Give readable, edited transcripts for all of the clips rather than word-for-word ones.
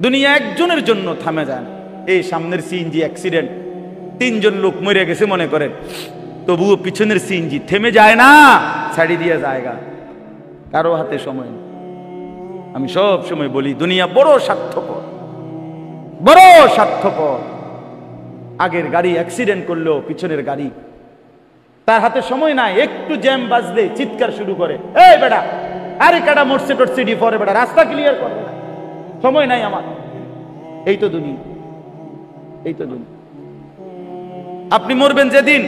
দুনিয়া একজনের জন্য থামে যায় না। এই সামনের সিএনজি অ্যাক্সিডেন্ট, 3 জন লোক মরে গেছে মনে করেন, তবুও পিছনের সিএনজি থেমে যায় না, ছাড়ি দিয়ে জায়গা, কারো হাতে সময় নেই। আমি সব সময় বলি দুনিয়া বড় স্বার্থপর, বড় স্বার্থপর। আগের গাড়ি অ্যাক্সিডেন্ট করলো, পিছনের গাড়ি, তার হাতে সময় নাই, একটু জ্যাম বাজলে চিৎকার শুরু করে, এই বেটা আরে কাটা মরছে টরছে ডি পরে বেটা রাস্তা ক্লিয়ার করে না, সময় নাই আমার। এই তো দুনিয়া, এই তো দুনিয়া। আপনি মরবেন যেদিন,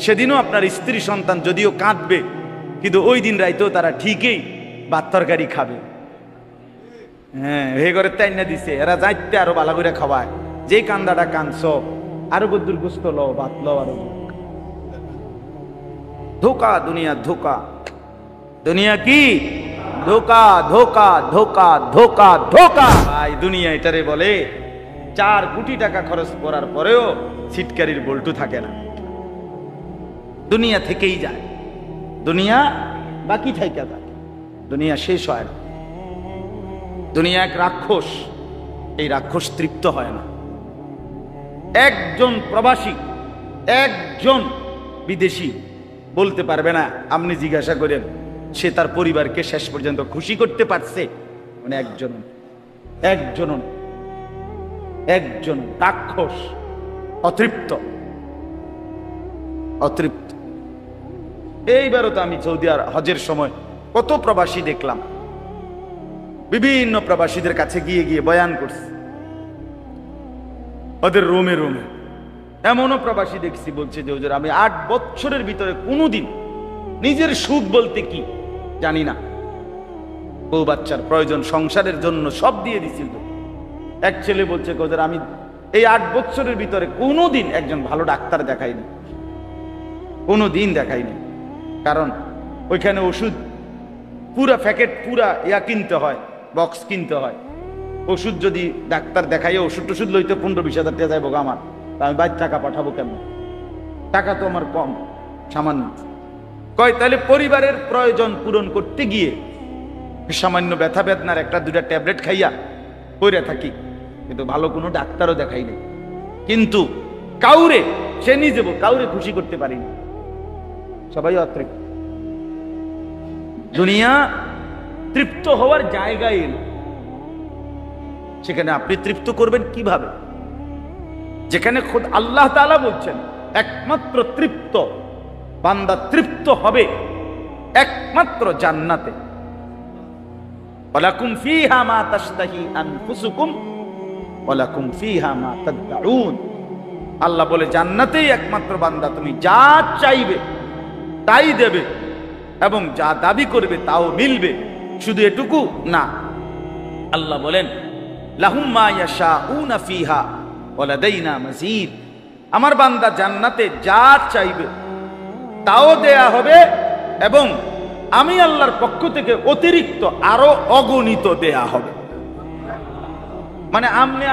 সেদিনও আপনার স্ত্রী সন্তান যদিও কাঁদবে, কিন্তু ওই দিন রাইতেও তারা ঠিকই ভাত তরকারি খাবে। হ্যাঁ, হে করে তাই না দিছে, এরা যাইতে আরো ভালো করে খাওয়ায়, যে কান্দাটা কাঁদছ আরো গদ্দুর গুস্ত লও, ভাত লও আরো। ধোকা, দুনিয়া ধোকা। দুনিয়া কি ধোকা, ধোকা, ধোকা, ধোকা, ধোকা। ভাই দুনিয়া এটারে বলে 4 কোটি টাকা খরচ করার পরেও ছিটকারির বল্টু থাকে না। দুনিয়া থেকেই যায়, দুনিয়া বাকি থাইকা থাকে, দুনিয়া শেষ হয় না। দুনিয়া এক রাক্ষস, এই রাক্ষস তৃপ্ত হয় না। একজন প্রবাসী, একজন বিদেশি বলতে পারবে না, আপনি জিজ্ঞাসা করেন সে তার পরিবারকে শেষ পর্যন্ত খুশি করতে পারছে, মানে একজন, একজন, একজন রাক্ষস, অতৃপ্ত, অতৃপ্ত। এইবারও তো আমি সৌদি আর হজের সময় কত প্রবাসী দেখলাম, বিভিন্ন প্রবাসীদের কাছে গিয়ে গিয়ে বয়ান করছে, ওদের রোমে রোমে। এমনও প্রবাসী দেখছি বলছে যে হুজুর আমি 8 বছরের ভিতরে কোনোদিন নিজের সুখ বলতে কি জানি না, বউ বাচ্চার প্রয়োজন, সংসারের জন্য সব দিয়ে দিছিল। এক ছেলে বলছে হুজুর আমি এই 8 বছরের ভিতরে কোনোদিন একজন ভালো ডাক্তার দেখাইনি, কোনোদিন দেখাইনি। কারণ ওইখানে ওষুধ পুরা প্যাকেট, পুরা ইয়া কিনতে হয়, বক্স কিনতে হয়। ওষুধ যদি ডাক্তার দেখাইয়া ওষুধ টষুধ লইতে 15-20 হাজার টাকা যাইব আমার, আমি বাইর টাকা পাঠাবো কেমন? টাকা তো আমার কম, সামান্য। কয় তাহলে পরিবারের প্রয়োজন পূরণ করতে গিয়ে সামান্য ব্যথা বেদনার 1-2টা ট্যাবলেট খাইয়া পড়ে থাকি, কিন্তু ভালো কোনো ডাক্তারও দেখাই নাই। কিন্তু কাউরে, সে নিজে কাউরে খুশি করতে পারিনি, সবাই অতৃপ্ত। দুনিয়া তৃপ্ত হওয়ার জায়গায় এলো, সেখানে আপনি তৃপ্ত করবেন কিভাবে? যেখানে খোদ আল্লাহ তাআলা বলছেন একমাত্র তৃপ্ত বান্দা তৃপ্ত হবে একমাত্র জান্নাতে। ওয়ালাকুম ফিহা মা তাশতাহি আনফুসুকুম ওয়ালাকুম ফিহা মা তাদউন। আল্লাহ বলে জান্নাতেই একমাত্র বান্দা তুমি যা চাইবে তাই দেবে, এবং যা দাবি করবে তাও মিলবে। শুধু এটুকু না, আল্লাহ বলেন লাহুম মা ইয়াশাউনা ফিহা ওয়া লাদাইনা মাজিদ। আমার বান্দা জান্নাতে যা চাইবে তাও দেয়া হবে, এবং আমি আল্লাহর পক্ষ থেকে অতিরিক্ত আরো অগণিত দেয়া হবে। মানে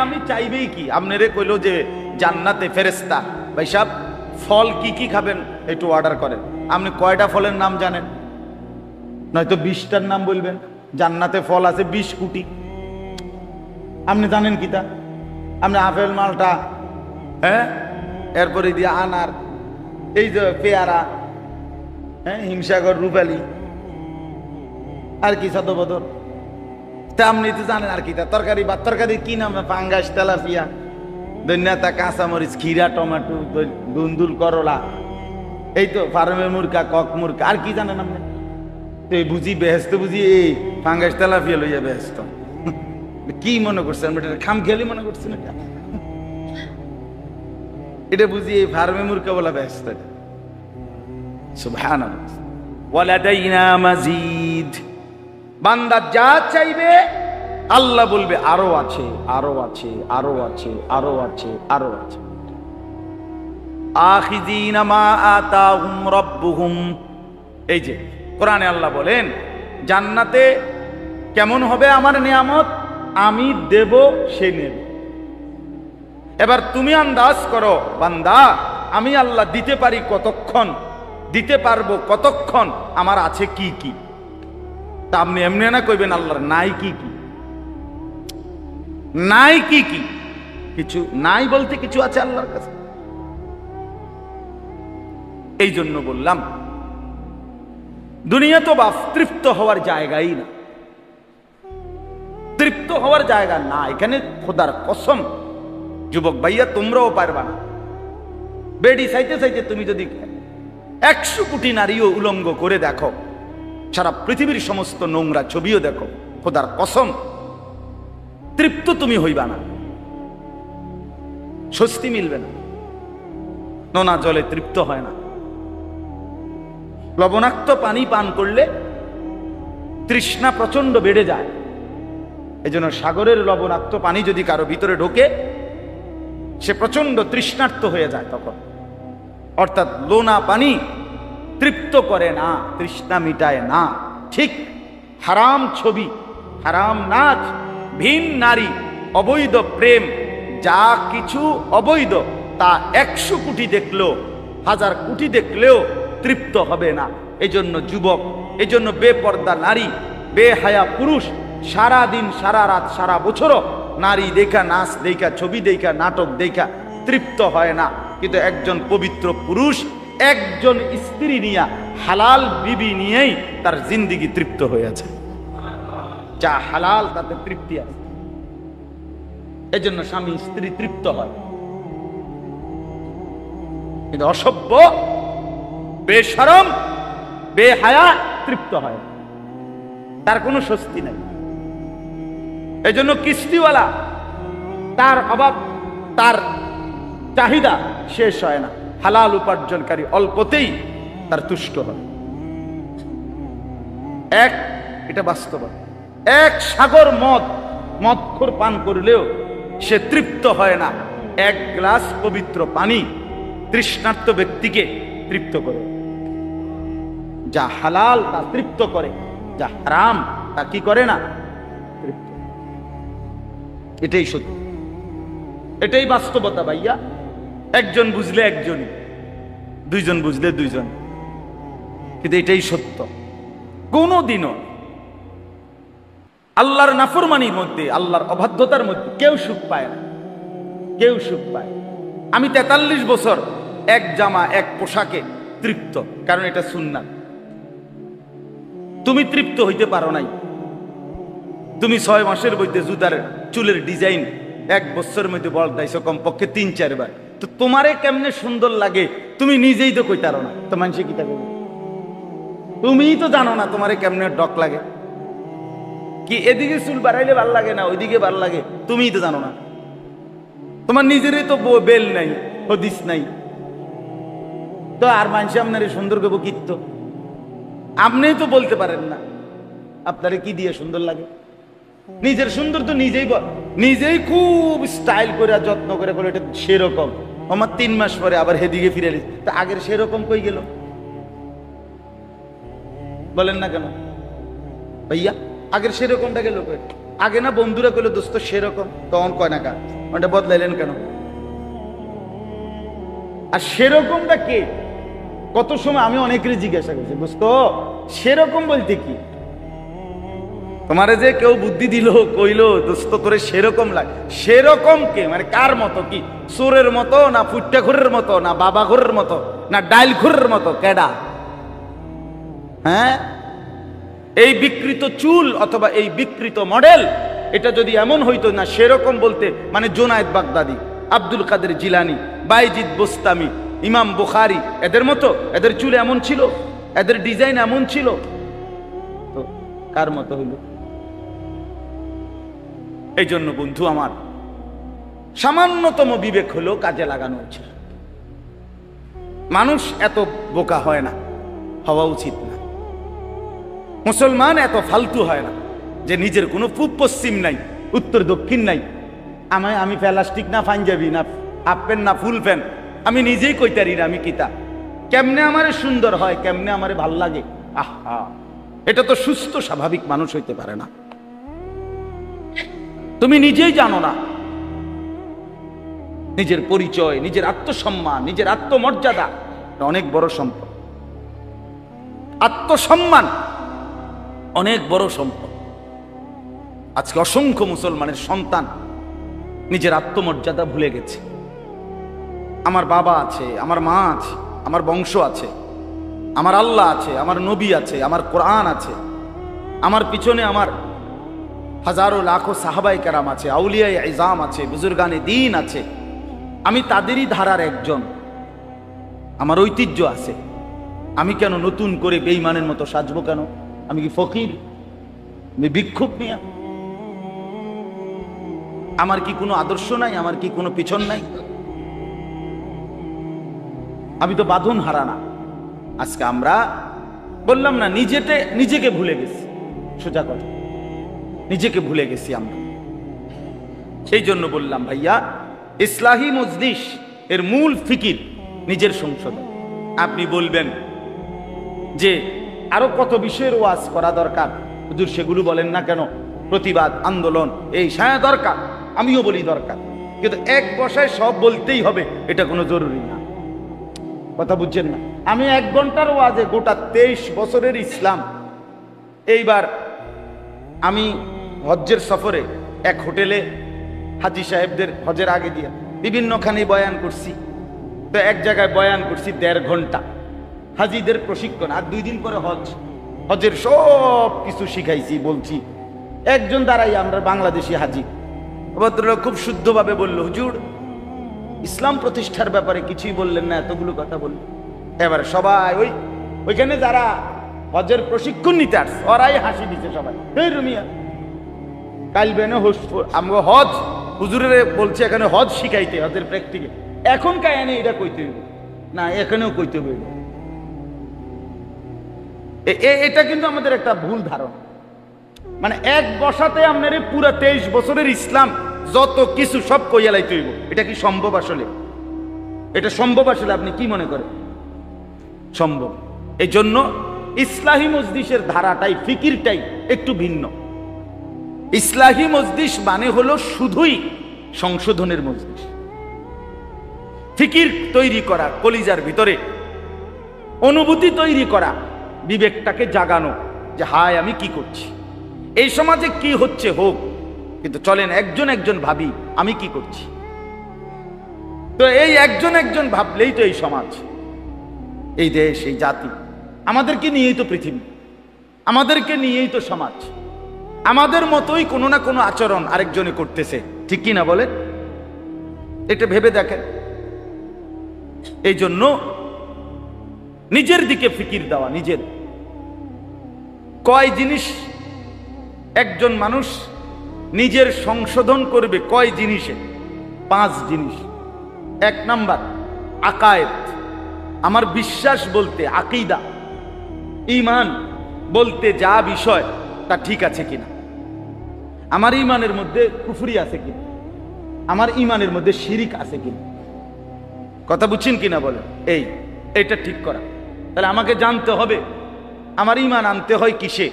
আমি চাইবেই কি? আপনারে কইলো যে জান্নাতে ফেরেশতা, ভাই সাহেব ফল কি কি খাবেন একটু অর্ডার করেন। আপনি কয়টা ফলের নাম জানেন? নয়তো 20টার নাম বলবেন। জান্নাতে ফল আছে 20 কোটি, আপনি জানেন কি তা? আপনি আপেল, মালটা, হ্যাঁ, এরপরে দিয়ে আনার, এই যে পেয়ারা, হ্যাঁ, হিমসাগর, রূপালী, আর কি সদবদর, তা আপনি তো জানেন। আর কি তা তরকারি বা তরকারি কি নাম? পাঙ্গাস, তেলাপিয়া, ধন্যতা, কাঁচামরিচ, খিরা, টমেটো, দুন্দুল, করলা, এই তো ফার্মের মুরগা, কক মুরগা। আর কি জানেন আপনি? তো এই বুঝি বেহেস্ত, বুঝি এই ফাঙ্গাস তেলাপিয়া লইয়া বেহেস্ত। কি মনে করছেন? খাম খেয়ালি মনে করছেন? এটা বুঝি এই ফার্মে মুরগা বলা বেহেস্ত। সুবহানাল্লাহ। ওয়ালাদাইনা মাজিদ। বান্দা যা চাইবে আল্লাহ বলবে আরো আছে, আরো আছে, আরো আছে, আরো আছে, আরো আছে। আখিযিনা মা আতাহুম রাব্বুহুম। এই যে কোরআনে আল্লাহ বলেন জান্নাতে কেমন হবে আমার নিয়ামত, আমি দেব, সে নেবে। এবার তুমি আন্দাজ করো বান্দা, আমি আল্লাহ দিতে পারি কতক্ষণ, দিতে পারবো কতক্ষণ, আমার আছে কি কি। তা আপনি এমনি না কইবেন আল্লাহর নাই কি কি। নাই কি কি? কিছু নাই বলতে কিছু আছে আল্লাহর কাছে। এই জন্য বললাম দুনিয়া তো বাপ তৃপ্ত হওয়ার জায়গাই না, তৃপ্ত হওয়ার জায়গা না এখানে। খোদার কসম যুবক ভাইয়া, তোমরাও পারবা না। বেডি চাইতে চাইতে তুমি যদি 100 কোটি নারীও উলঙ্গ করে দেখো, সারা পৃথিবীর সমস্ত নোংরা ছবিও দেখো, খোদার কসম তৃপ্ত তুমি হইবা না, স্বস্তি মিলবে না। নোনা জলে তৃপ্ত হয় না। লবণাক্ত পানি পান করলে তৃষ্ণা প্রচন্ড বেড়ে যায়। এই জন্য সাগরের লবণাক্ত পানি যদি কারো ভিতরে ঢোকে, সে প্রচন্ড তৃষ্ণার্ত হয়ে যায় তখন। অর্থাৎ লোনা পানি তৃপ্ত করে না, তৃষ্ণা মিটায় না। ঠিক হারাম ছবি, হারাম নাচ, ভিন নারী, অবৈধ প্রেম, যা কিছু অবৈধ তা 100 কোটি দেখলেও 1000 কোটি দেখলেও তৃপ্ত হবে না। এজন্য যুবক, এজন্য বেপর্দা নারী, বেহায়া পুরুষ সারা দিন সারা রাত সারা বছরও নারী দেখা, নাচ দেখা, ছবি দেখা, নাটক দেখা তৃপ্ত হয় না। কিন্তু একজন পবিত্র পুরুষ একজন স্ত্রী নিয়ে, হালাল বিবি নিয়েই তার জিন্দিগি তৃপ্ত হয়েছে। যা হালাল তাতে তৃপ্তি আছে। এজন্য স্বামী স্ত্রী তৃপ্ত হয়। কিন্তু অসভ্য, বেশরম, বেহায়া তৃপ্ত হয়, তার কোনো স্বস্তি নাই। এজন্য কিস্তিওয়ালা তার অভাব, তার চাহিদা শেষ হয় না। হালাল উপার্জনকারী অল্পতেই তার তুষ্ট হয়। এটা বাস্তব। এক সাগর মদখোর পান করলেও সে তৃপ্ত হয় না। 1 গ্লাস পবিত্র পানি তৃষ্ণার্ত ব্যক্তিকে তৃপ্ত করে। যা হালাল তা তৃপ্ত করে, যা হারাম তা কি করে না, তৃপ্ত। এটাই সত্য, এটাই বাস্তবতা ভাইয়া। একজন বুঝলে একজনই, দুইজন বুঝলে দুইজন, কিন্তু এটাই সত্য। কোনদিনও আল্লাহর নাফরমানির মধ্যে, আল্লাহর অবাধ্যতার মধ্যে কেউ সুখ পায় না, কেউ সুখ পায়। আমি 43 বছর এক জামা এক পোশাকে তৃপ্ত, কারণ এটা সুন্নাত। তুমি তৃপ্ত হইতে পারো নাই। তুমি 6 মাসের মধ্যে জুতার চুলের ডিজাইন 1 বছরের মধ্যে বদলাইছো কমপক্ষে 3-4 বার। তো তোমারে কেমনে সুন্দর লাগে তুমি নিজেই তো কইতে পারো না, তো মানুষে কি তা করবে? তুমিই তো জানো না তোমারে কেমনে ডক লাগে। কি এদিকে চুল বাড়াইলে ভাল লাগে না ওইদিকে ভাল লাগে, তুমিই তো জানো না। তোমার নিজেরই তো বেল নাই, হদিস নাই, তো আর মানুষে আপনার সুন্দর করবো কীর্ত? আপনিই তো বলতে পারেন না আপনারে কি দিয়ে সুন্দর লাগে। নিজের সুন্দর তো নিজেই খুব স্টাইল করে যত্ন করে বলে এটা সেরকম। আমার 3 মাস পরে আবার হেদিকে ফিরে এলি, তা আগের সেরকম কই গেল? বলেন না কেন ভাইয়া? আগের সেরকমটা গেল কই? আগে না বন্ধুরা কইলো দোস্ত সেরকম, তখন কয় না কা ওটা বদলাইলেন কেন? আর সেরকমটা কে? কত সময় আমি অনেকেরই জিজ্ঞাসা করছি, দোস্ত সেরকম বলতে কি? তোমারে যে কেউ বুদ্ধি দিল, কইলো দোস্ত তোরে সেরকম লাগে, সেরকম কে? মানে কার মতো? কি চোরের মতো, না ফুট্টা ঘোরের মতো, না বাবা ঘোরের মতো, না ডাইল ঘোরের মতো? কেডা? হ্যাঁ, এই বিকৃত চুল অথবা এই বিকৃত মডেল, এটা যদি এমন হইতো না সেরকম বলতে, মানে জুনায়েদ বাগদাদি, আব্দুল কাদের জিলানি, বাইজিদ বোস্তামি, ইমাম বুখারী, এদের মতো এদের চুল এমন ছিল, এদের ডিজাইন এমন ছিল, তো কার মতো হইল? এই জন্য বন্ধু আমার, সামান্যতম বিবেক হলো কাজে লাগানো উচিত। মানুষ এত বোকা হয় না, হওয়া উচিত না। মুসলমান এত ফালতু হয় না যে নিজের কোনো পূব পশ্চিম নাই, উত্তর দক্ষিণ নাই। আমি প্লাস্টিক না পাঞ্জাবি না হাফ প্যান্ট না ফুল প্যান্ট, আমি নিজেই কইতারি না আমি কিতা কেমনে আমারে সুন্দর হয়, কেমনে আমারে ভাল লাগে। আহা, এটা তো সুস্থ স্বাভাবিক মানুষ হইতে পারে না। তুমি নিজেই জানো না নিজের পরিচয়, নিজের আত্মসম্মান, নিজের আত্মমর্যাদা অনেক বড় সম্পদ। আত্মসম্মান অনেক বড় সম্পদ। আজকে অসংখ্য মুসলমানের সন্তান নিজের আত্মমর্যাদা ভুলে গেছে। আমার বাবা আছে, আমার মা আছে, আমার বংশ আছে, আমার আল্লাহ আছে, আমার নবী আছে, আমার কোরআন আছে, আমার পিছনে আমার হাজারো লাখো সাহাবায়ে কেরাম আছে, আউলিয়ায়ে ইজাম আছে, বুজুর্গানে দ্বীন আছে। আমি তাদেরই ধারার একজন, আমার ঐতিহ্য আছে। আমি কেন নতুন করে বেঈমানের মতো সাজবো কেন? আমি কি ফকির? আমি ভিক্ষুক মিয়া? আমার কি কোনো আদর্শ নাই? আমার কি কোনো পিছন নাই? আমি তো বাঁধন হারা না। আজকে আমরা বললাম না, নিজেকে ভুলে গেছি। সোজা কথা, নিজেকে ভুলে গেছি আমরা। সেই জন্য বললাম ভাইয়া, ইসলাহি মজলিস এর মূল ফিকির নিজের সংশোধন। আপনি বলবেন যে আরো কত বিষয়ের ওয়াজ করা দরকার, হুজুর সেগুলো বলেন না কেন? প্রতিবাদ, আন্দোলন, এই সায়া দরকার, আমিও বলি দরকার, কিন্তু এক বসায় সব বলতেই হবে এটা কোনো জরুরি না। কথা বুঝছেন না? আমি 1 ঘন্টার ওয়াজে গোটা 23 বছরের ইসলাম। এইবার আমি হজ্জের সফরে এক হোটেলে হাজি সাহেবদের হজের আগে দিয়ে বিভিন্নখানে বয়ান করছি। তো এক জায়গায় বয়ান করছি 1.5 ঘন্টা, হাজিদের প্রশিক্ষণ। আর 2 দিন পরে হজের সব কিছু শিখাইছি, বলছি। একজন দাঁড়াই, আমরা বাংলাদেশি হাজি, ভদ্রলোক খুব শুদ্ধভাবে বলল, হুজুর ইসলাম প্রতিষ্ঠার ব্যাপারে কিছুই বললেন না, এতগুলো কথা বললেন। এবার সবাই ওইখানে যারা হজের প্রশিক্ষণ নিতে আসছে ওরাই হাসি দিচ্ছে সবাই। এই রুমিয়া কাল বেনে আমরা হজ হুজুরের বলছে এখানে হজ শিখাইতে, হজের প্র্যাকটিক্যাল। এখন কায়ানি এটা কইতে হইব না, এখানেও কইতে হইব। এটা কিন্তু আমাদের একটা ভুল ধারণা। মানে এক বসাতে আপনার পুরো 23 বছরের ইসলাম যত কিছু সব কইয়া লাইতে হইব, এটা কি সম্ভব? আসলে এটা সম্ভব? আসলে আপনি কি মনে করেন সম্ভব? এই জন্য ইসলাহি মজলিসের ধারাটাই, ফিকিরটাই একটু ভিন্ন। ইসলাহি মজলিস মানে হলো শুধুই সংশোধনের মজলিস, ফিকির তৈরি করা, কলিজার ভিতরে অনুভূতি তৈরি করা, বিবেকটাকে জাগানো যে হায় আমি কি করছি, এই সমাজে কি হচ্ছে হোক, কিন্তু চলেন একজন একজন ভাবি আমি কি করছি। তো এই একজন একজন ভাবলেই তো এই সমাজ, এই দেশ, এই জাতি, আমাদেরকে নিয়েই তো পৃথিবী, আমাদেরকে নিয়েই তো সমাজ। আমাদের মতোই কোনো না কোনো আচরণ আরেকজনে করতেছে, ঠিক কি না বলেন? এটা ভেবে দেখেন। এই জন্য নিজের দিকে ফিকির দেওয়া, নিজের কয় জিনিস একজন মানুষ নিজের সংশোধন করবে, কয় জিনিসে? 5 জিনিস। 1 নাম্বার আকায়েদ, আমার বিশ্বাস বলতে, আকীদা, ঈমান বলতে যা বিষয় তা ঠিক আছে কিনা, আমার ঈমানের মধ্যে কুফরি আছে কিনা, আমার ঈমানের মধ্যে শিরিক আছে কিনা। কথা বুঝছেন কিনা বলেন? এইটা ঠিক করা। তাহলে আমাকে জানতে হবে আমার ঈমান আনতে হয় কিসে,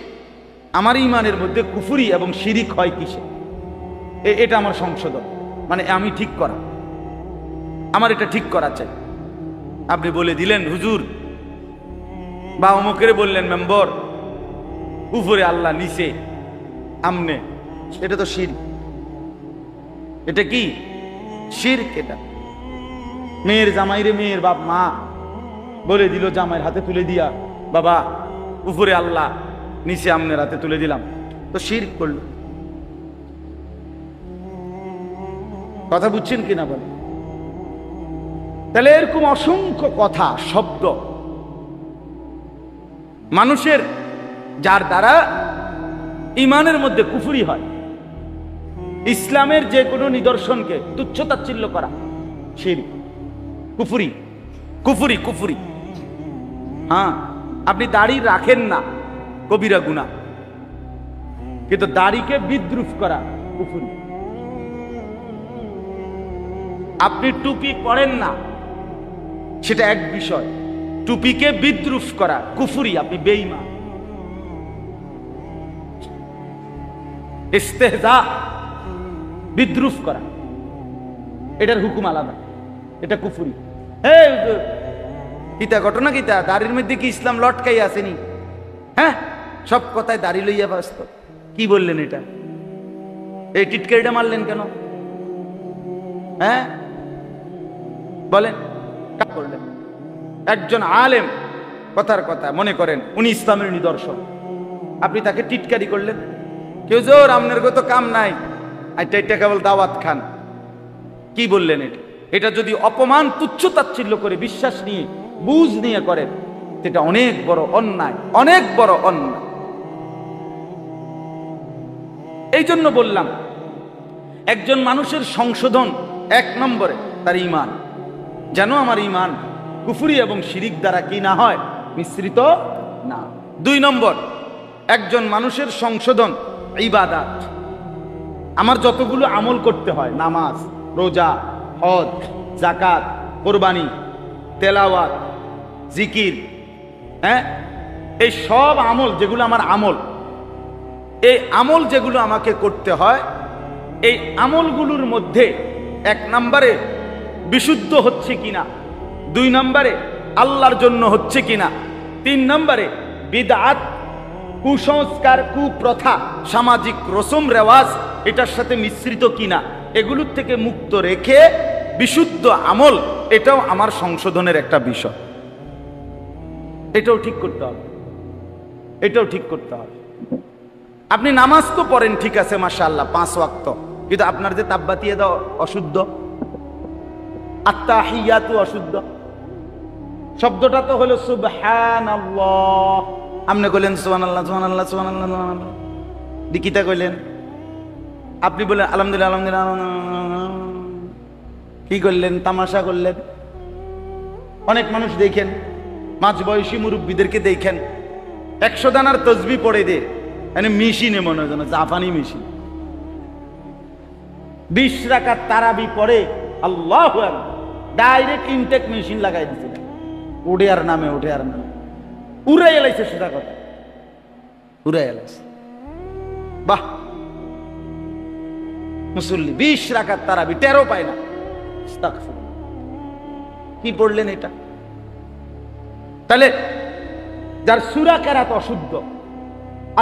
আমার ঈমানের মধ্যে কুফরি এবং শিরিক হয় কিসে। এটা আমার সংশোধন, মানে আমি ঠিক করা, আমার এটা ঠিক করা চাই। আপনি বলে দিলেন হুজুর বা অমুকের বললেন মেম্বর, উপরে আল্লাহ নিচে আমনে, এটা তো শিরক। এটা কি শিরক? এটা মেয়ের জামাইরে মেয়ের বাপ মা বলে দিল, জামাইয়ের হাতে তুলে দিয়া, বাবা উপরে আল্লাহ নিচে আমনের হাতে তুলে দিলাম, তো শিরক করল। কথা বুঝছেন কিনা বলে? তাহলে এরকম অসংখ্য কথা, শব্দ মানুষের, যার দ্বারা ঈমানের মধ্যে কুফরি হয়। ইসলামের যে কোনো নিদর্শনকে তুচ্ছতাচ্ছিল্য করা শিরক, কুফরি, কুফরি, কুফরি। হ্যাঁ, আপনি দাড়ি রাখেন না, কবিরা গুনাহ, কিন্তু দাড়িকে বিদ্রুপ করা কুফরি। আপনি টুপি পরেন না, সেটা এক বিষয়, টুপিকে বিদ্রুপ করা কুফরি, আপনি বেঈমান। ইস্তেহজা, বিদ্রুপ করা, এটার হুকুম আলাদা, এটা কুফরি। কিতা ঘটনা, কিতা দাড়ির মধ্যে কি ইসলাম লটকাই আসেনি? হ্যাঁ, সব কথায় দাড়ি লইয়া ব্যস্ত। কি বললেন এটা? এই টিটকারিটা মারলেন কেন? হ্যাঁ বলেন, করলেন একজন আলেম, কথার কথা মনে করেন উনি ইসলামের নিদর্শন, আপনি তাকে টিটকারি করলেন, কেউ জোর আপনার তো কাম নাই, এটা কেবল দাওয়াত খান, কি বললেন? এটা যদি অপমান তুচ্ছ তাচ্ছিল্য করে বিশ্বাস নিয়ে বুঝ নিয়ে করেন, সেটা অনেক বড় অন্যায়, অনেক বড় অন্যায়। এই জন্য বললাম একজন মানুষের সংশোধন এক নম্বরে তার ঈমান, যেন আমার ঈমান কুফরি এবং শিরিক দ্বারা কি না হয়, মিশ্রিত না। 2 নম্বর, একজন মানুষের সংশোধন ইবাদত, আমার যতগুলো আমল করতে হয়, নামাজ, রোজা, হজ, যাকাত, কুরবানি, তেলাওয়াত, জিকির, হ্যাঁ, এই সব আমল যেগুলো আমার আমল, এই আমল যেগুলো আমাকে করতে হয়, এই আমলগুলোর মধ্যে 1 নম্বরে বিশুদ্ধ হচ্ছে কিনা, 2 নম্বরে আল্লাহর জন্য হচ্ছে কিনা, 3 নম্বরে বিদআত, কুসংস্কার, কুপ্রথা, সামাজিক রসম রেওয়াজ এটার সাথে মিশ্রিত কিনা, এগুলোর থেকে মুক্ত রেখে বিশুদ্ধ আমল, এটাও আমার সংশোধনের একটা বিষয়। এটাও ঠিক করতে হবে, এটাও ঠিক করতে হবে। আপনি নামাজ তো পড়েন, ঠিক আছে, মাশাআল্লাহ 5 ওয়াক্ত, কিন্তু আপনার যে তাব্বাতিয়া দাও অশুদ্ধ, আত্তাহিয়াতু অশুদ্ধ, শব্দটা তো হলো সুবহানাল্লাহ, আপনি কইলেন সুবহানাল্লাহ সুবহানাল্লাহ সুবহানাল্লাহ সুবহানাল্লাহ, দিকিতা কইলেন, আপনি বলেন আলহামদুলিল্লাহ আলহামদুলিল্লাহ, কি করলেন? তামাশা করলেন। অনেক মানুষ দেখেন, মাঝবয়সী মুরব্বীদেরকে দেখেন 100 দানার তসবিহ পড়ে দে, মানে মেশিনে মনে হয় যেন জাপানি মেশিন। 20 রাকাত তারাবি পড়ে, আল্লাহু আকবার, ডাইরেক্ট ইনটেক মেশিন লাগাই দিছে, উঠে আর নামে, উঠে আর নামে, উড়াই এলাইছে, সেটা কথা উড়াই এলাইছে। বাহ, মুসল্লি 20 রাকাত তারাবি 13 পায় না, কি পড়লেন এটা? তাহলে যার সূরা কেরাত অশুদ্ধ,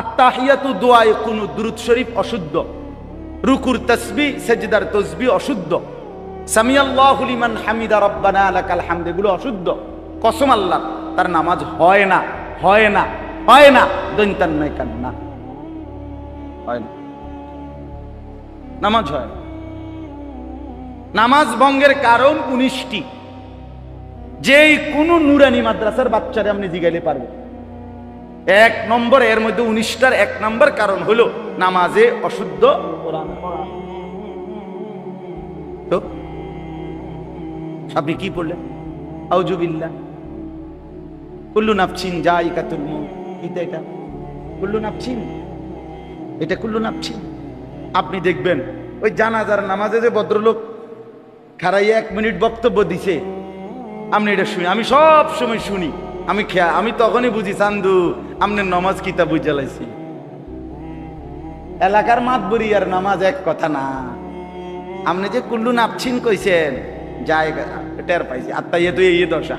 আত্তাহিয়াতু দোয়ায়ে কুনুত দুরূদ শরীফ অশুদ্ধ, রুকুর তাসবিহ সিজদার তাসবিহ অশুদ্ধ, সামিআল্লাহু লিমান হামিদা রব্বানা লাকাল হামদ এগুলো অশুদ্ধ, কসম আল্লাহ তার নামাজ হয় না, হয় না, হয় না, দৈন্তান নাই কান্না, হয় না, নামাজ হয় না। নামাজ ভঙ্গের কারণ 19টি, যেই কোন নুরানি মাদ্রাসার বাচ্চারে আপনি জিগাইলে পারবেন। 1 নম্বর, এর মধ্যে 19টার 1 নম্বর কারণ হলো নামাজে অশুদ্ধ কোরআন পড়া। তো আপনি কি পড়লেন? আউযু বিল্লাহ, কুল্লু নাফসিন যায়িকাতুল মউত, এটা কুল্লু নাফসিন, এটা কুল্লু নাফসিন। আপনি দেখবেন ওই জানাজার নামাজে যে ভদ্রলোক খাড়াইয়া 1 মিনিট বক্তব্য দিছে, আপনি এটা শুনি, আমি সব সময় শুনি, আমি তখনই বুঝি চান্দু আপনি নামাজ কিতা বুঝা লাইছি। এলাকার মাতবরি আর নামাজ এক কথা না, আপনি যে কুল্লু নাফসিন কইছেন জায়গা টের পাইছি, আত্মাইয়া তো এই দশা,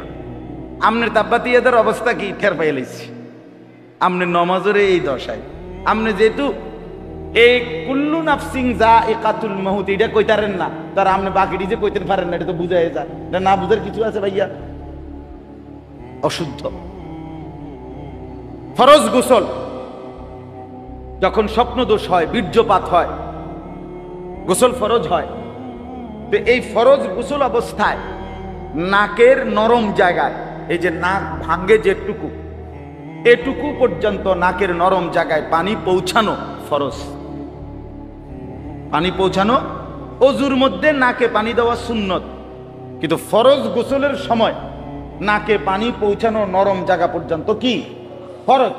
আপনার তাব্বাতিয়াদের অবস্থা কি টের পাই লাইছি, আপনার নমাজের এই দশায়। আপনি যেহেতু এই কুল্লু নাফসিন যায়িকাতুল মাউত এটা কইতারেন না, তার আপনি বাকিটি যে কইতে পারেন না, এটা তো বুঝাই যায়, এটা না বুঝার কিছু আছে ভাইয়া? অশুদ্ধ। ফরজ গোসল, যখন স্বপ্নদোষ হয়, বীর্যপাত হয়, গোসল ফরজ হয়, তো এই ফরজ গোসল অবস্থায় নাকের নরম জায়গায়, এই যে নাক ভাঙ্গে যেটুকু, এটুকু পর্যন্ত নাকের নরম জায়গায় পানি পৌঁছানো ফরজ। পানি পৌঁছানো, অজুর মধ্যে নাকে পানি দেওয়া সুন্নত, কিন্তু ফরজ গোসলের সময় নাকে পানি পৌঁছানো নরম জায়গা পর্যন্ত কি ফরজ।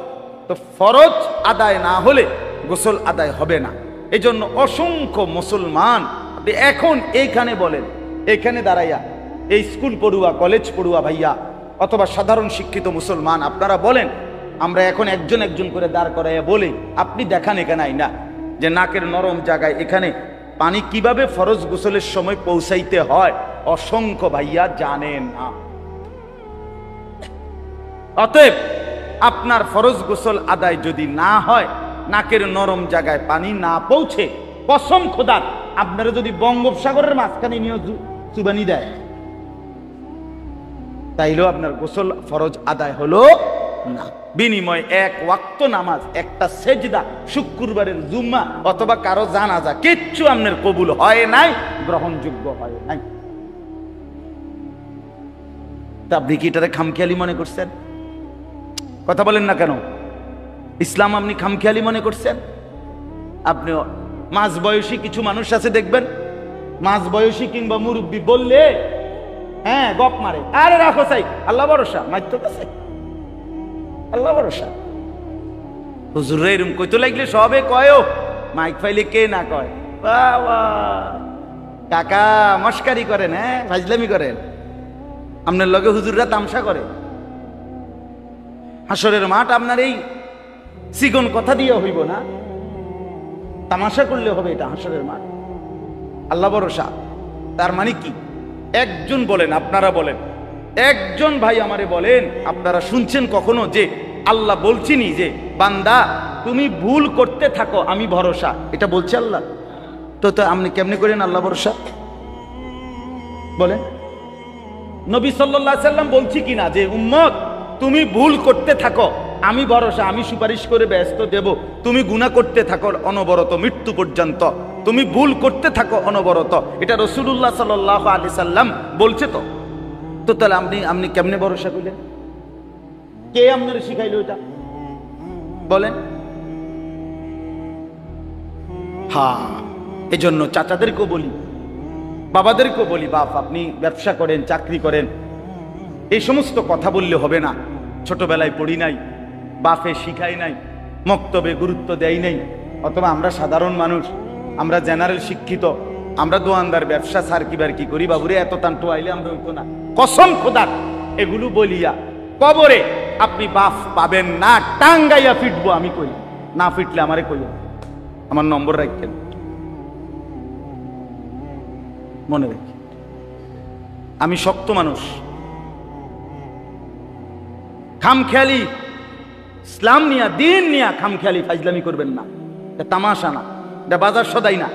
তো ফরজ আদায় না হলে গোসল আদায় হবে না। এই জন্য অসংখ্য মুসলমান, আপনি এখন এইখানে বলেন, এইখানে দাঁড়াইয়া এই স্কুল পড়ুয়া, কলেজ পড়ুয়া ভাইয়া অথবা সাধারণ শিক্ষিত মুসলমান, আপনারা বলেন, আমরা এখন একজন একজন করে দাঁড় করাইয়া বলি, আপনি দেখান এখানে আইনা যে নাকের নরম জায়গায় এখানে পানি কিভাবে ফরজ গোসলের সময় পৌঁছাইতে হয়, অসংখ্য ভাইয়া জানেন না। অতএব আপনার ফরজ গোসল আদায় যদি না হয়, নাকের নরম জায়গায় পানি না পৌঁছে, কসম খোদার আপনারা যদি বঙ্গোপসাগরের মাঝখানে নিয়ে চুবানি দেয়, তাইলেও আপনার গোসল ফরজ আদায় হলো না। বিনিময় এক ওয়াক্ত নামাজ, একটা সেজদা, শুক্রবারের জুম্মা অথবা কারো জানাজা, কিচ্ছু আপনার কবুল হয় নাই, গ্রহণযোগ্য হয় নাই। তা আপনি কি এটারে খামখেয়ালি মনে করছেন? কথা বলেন না কেন? ইসলাম আপনি খামখেয়ালি মনে করছেন? আপনি মাঝ বয়সী কিছু মানুষ আছে দেখবেন, মাঝ বয়সী কিংবা মুরব্বী বললে হ্যাঁ গপ মারে, আরে রাখো চাই, আল্লাহ ভরসা, মাইতো কাছে আল্লাহ ভরসা। হুজুর এরকম কইতো লাগলে সবে কয়ও, মাইক ফাইলে কে না কয়। বাবা কাকা মস্কারি করেন, হ্যাঁ ফাজলামি করেন, আপনার লগে হুজুররা তামসা করে। হাসরের মাঠ আপনার এই সিগন কথা দিয়ে হইব না, তামাশা করলে হবে এটা হাসরের মাঠ। আল্লাহ ভরসা তার মানে কি? একজন বলেন, আপনারা বলেন, একজন ভাই আমারে বলেন, আপনারা শুনছেন কখনো যে আল্লাহ বলছিনি যে বান্দা তুমি ভুল করতে থাকো আমি ভরসা, এটা বলছে আল্লাহ? তো আপনি কেমনে করেন আল্লাহ ভরসা বলেন? নবী সাল্লাল্লাহু আলাইহি সাল্লাম বলছি কিনা যে উম্মত তুমি ভুল করতে থাকো আমি ভরসা, আমি সুপারিশ করে ব্যস্ত দেব, তুমি গুনাহ করতে থাকো অনবরত মৃত্যু পর্যন্ত, তুমি ভুল করতে থাকো অনবরত, এটা রাসূলুল্লাহ সাল্লাল্লাহু আলাইহি সাল্লাম বলছে। তো তাহলে আপনি কেমনে ভরসা করলেন? কে আপনারা শিখাইলো এটা বলেন? হ্যাঁ, এজন্য চাচাদেরকেও বলি, বাবাদেরকেও বলি, বাপ আপনি ব্যবসা করেন, চাকরি করেন, এই সমস্ত কথা বললে হবে না। ছোটবেলায় পড়ি নাই, বাপে শিখাই নাই, মক্তবে গুরুত্ব দেয় নাই, অথবা আমরা সাধারণ মানুষ, আমরা জেনারেল শিক্ষিত, আমরা দোয়ানদার, ব্যবসা সার কিবার কি করি, বাবুরে এত টানটো আইলে আমরা হইতো না। কসম খোদার এগুলো বলিয়া কবরে আপনি বাপ পাবেন না, টাঙ্গাইয়া ফিটবো আমি কই, না ফিটলে আমারে কই, আমার নম্বর রাখেন, মনে রাখি। আমি শক্ত মানুষ, খামখেয়ালি ইসলাম নিয়া দিন নিয়া খামখেয়ালি ফাজলামি করবেন না। এটা তামাশা না, এটা বাজার সদাই না,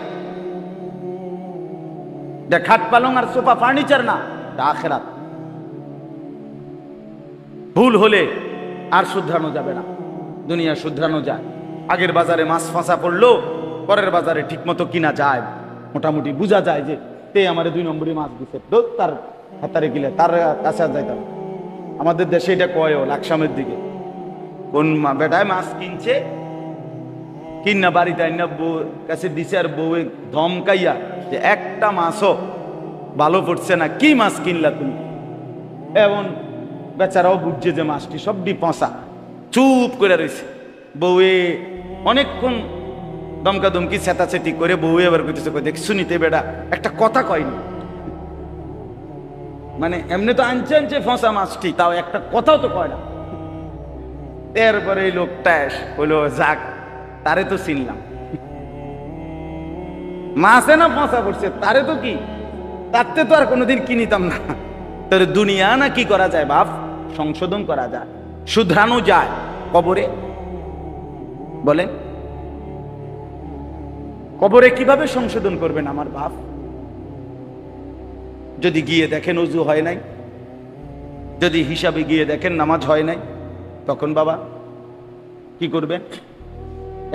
এটা খাট পালং আর সোফা ফার্নিচার না, এটা আখিরাত। ভুল হলে আর শুধরানো যাবে না, দুনিয়া শুধরানো যায়। আগের বাজারে মাছ ফাঁসা পড়লো, পরের বাজারে ঠিক মতো কিনা যায়, মোটামুটি বোঝা যায় যে তে আমার 2 নম্বরই মাছ দিছে, তার হাতারে গিলে তার কাছে যাইতাম। আমাদের দেশে এটা কয়ও লাকসামের দিকে কোন বেটায় মাছ কিনছে, কিনা বাড়িতে আইনা বউ কাছে দিছে, আর বউ ধমকাইয়া যে একটা মাছও ভালো পড়ছে না, কি মাছ কিনলা তুমি? এমন বেচারাও বুঝছে যে মাছটি সবটি পচা, চুপ করে রয়েছে। বউয়ে অনেকক্ষণ দমকা দমকি চেতাচেতি করে বউ এবার কইতেছে, দেখ শুনিতে বেটা একটা কথা কয়নি, মানে এমনি তো আনছে আনছে ফসা মাছটি, তাও একটা কথাও তো কয় না। এরপরে এই লোকটা হইলো যাক, তারে তো চিনলাম, মাছে না ফসা পড়ছে তারে তো কি, তাতে তো আর কোনোদিন কিনিতাম না। তোর দুনিয়া না কি করা যায় বাপ, সংশোধন করা যায়, শুধরানো যায়। কবরে বলেন, কবরে কিভাবে সংশোধন করবেন আমার বাপ? যদি গিয়ে দেখেন ওযু হয় নাই, যদি হিসাবে গিয়ে দেখেন নামাজ হয় নাই, তখন বাবা কি করবেন?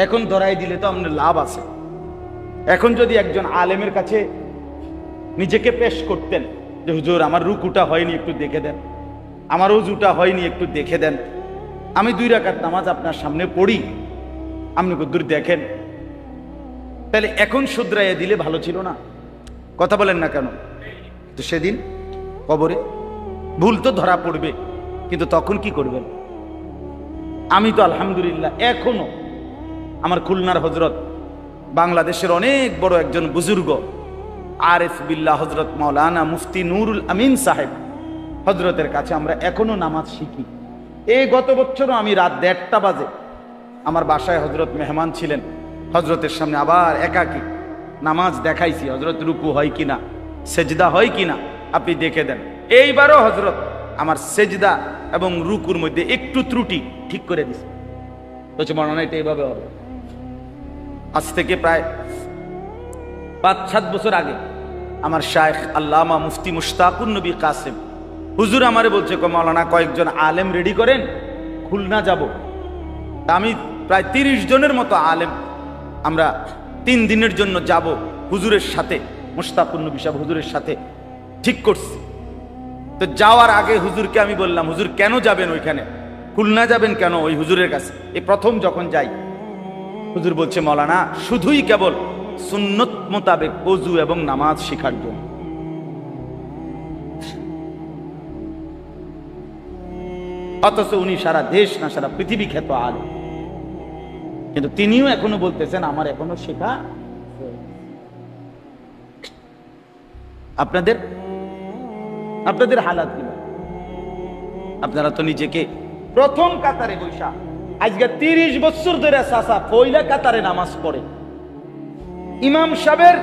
এখন ধরাই দিলে তো আপনার লাভ আছে। এখন যদি একজন আলেমের কাছে নিজেকে পেশ করতেন যে হুজুর আমার রুকুটা হয়নি একটু দেখে দেন, আমার ওযুটা হয়নি একটু দেখে দেন, আমি 2 রাকাত নামাজ আপনার সামনে পড়ি, আপনি কদ্দুর দেখেন, তাহলে এখন শুধরাইয়া দিলে ভালো ছিল না? কথা বলেন না কেন? তো সেদিন কবরে ভুল তো ধরা পড়বে, কিন্তু তখন কি করবেন? আমি তো আলহামদুলিল্লাহ এখনো আমার খুলনার হজরত, বাংলাদেশের অনেক বড় একজন বুজুর্গ আরিফ বিল্লাহ হজরত মাওলানা মুফতি নুরুল আমিন সাহেব হজরতের কাছে আমরা এখনো নামাজ শিখি। এই গত বছরও আমি রাত 1:30 বাজে আমার বাসায় হজরত মেহমান ছিলেন, হজরতের সামনে আবার একাকী নামাজ দেখাইছি, হজরত রুকু হয় কিনা, সেজদা হয় কিনা আপনি দেখে দেন। এইবারও হজরত আমার সেজদা এবং রুকুর মধ্যে একটু ত্রুটি ঠিক করে দিছে, বলছে মনে হয় এটা এইভাবে হবে। আজ থেকে প্রায় 5-7 বছর আগে আমার শায়েখ আল্লামা মুফতি মুশতাকুন নবী কাসেম হুজুর আমারে বলছে, মাওলানা কয়েকজন আলেম রেডি করেন, খুলনা যাব। আমি প্রায় 30 জনের মতো আলেম আমরা 3 দিনের জন্য যাব হুজুরের সাথে, মুশতাকুন নবী সাহেব হুজুরের সাথে ঠিক করছি। তো যাওয়ার আগে হুজুরকে আমি বললাম, হুজুর কেন যাবেন ওইখানে, খুলনা যাবেন কেন ওই হুজুরের কাছে? এই প্রথম যখন যাই, হুজুর বলছে, মাওলানা শুধুই কেবল সুন্নত মোতাবেক ওযু এবং নামাজ শেখার জন্য। অথচ উনি সারা দেশ না সারা পৃথিবী খ্যাত আলেম, কিন্তু তিনিও এখনো বলতেছেন আমার এখনো শেখা। আপনাদের আপনাদের হালাত কি? আপনারা তো নিজেকে প্রথম কাতারে বৈশা আজকে 30 বছর ধরে চাচা পয়লা কাতারে নামাজ পড়ে, ইমাম সাহেবের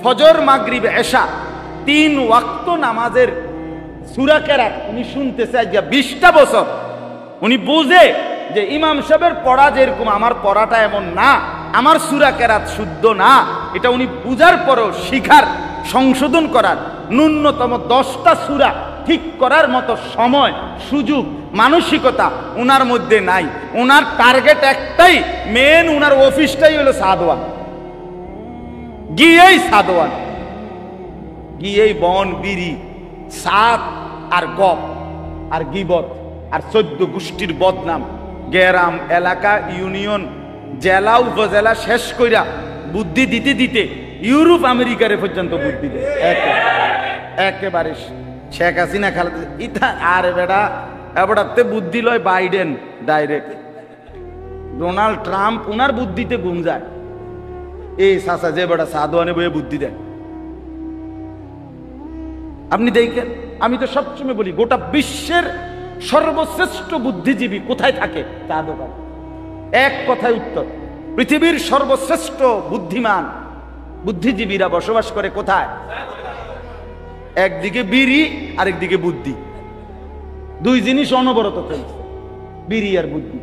ফজর মাগরিব এশা 3 ওয়াক্ত নামাজের সূরা কেরাত উনি শুনতেছে আজকে 20টা বছর। উনি বুঝে যে ইমাম সাহেবের পড়া যেরকম আমার পড়াটা এমন না, আমার সূরা কেরাত শুদ্ধ না, এটা উনি বুঝার পরও শিখার সংশোধন করার ন্যূনতম 10টা সূরা ঠিক করার মতো সময় সুযোগ মানসিকতা উনার মধ্যে নাই। উনার টার্গেট একটাই, মেন উনার অফিসটাই হলো সাদওয়ান, গিয়েই সাদওয়ান, গিয়েই বন বিড়ি সাত আর গপ আর গিবত আর 14 গোষ্ঠীর বদনাম, গ্রাম এলাকা ইউনিয়ন জেলা উপজেলা শেষ কইরা বুদ্ধি দিতে দিতে ইউরোপ আমেরিকারে পর্যন্ত বুদ্ধি দেয় একেবারে। শেখ হাসিনা খালেদা ইথা আর বেটা এবারতে বুদ্ধি লয় বাইডেন ডাইরেক্ট, ডোনাল্ড ট্রাম্প উনার বুদ্ধিতে গুম যায়। এই চাচা যে বেটা সাদওয়ানে বইয়ে বুদ্ধি দেয়, আপনি দেখেন। আমি তো সবসময় বলি গোটা বিশ্বের সর্বশ্রেষ্ঠ বুদ্ধিজীবী কোথায় থাকে? চা দোকান। এক কথায় উত্তর, পৃথিবীর সর্বশ্রেষ্ঠ বুদ্ধিমান বুদ্ধিজীবীরা বসবাস করে কোথায়? একদিকে বিড়ি আরেকদিকে বুদ্ধি, দুই জিনিস অনবরত চলছে, বিড়ি আর বুদ্ধি।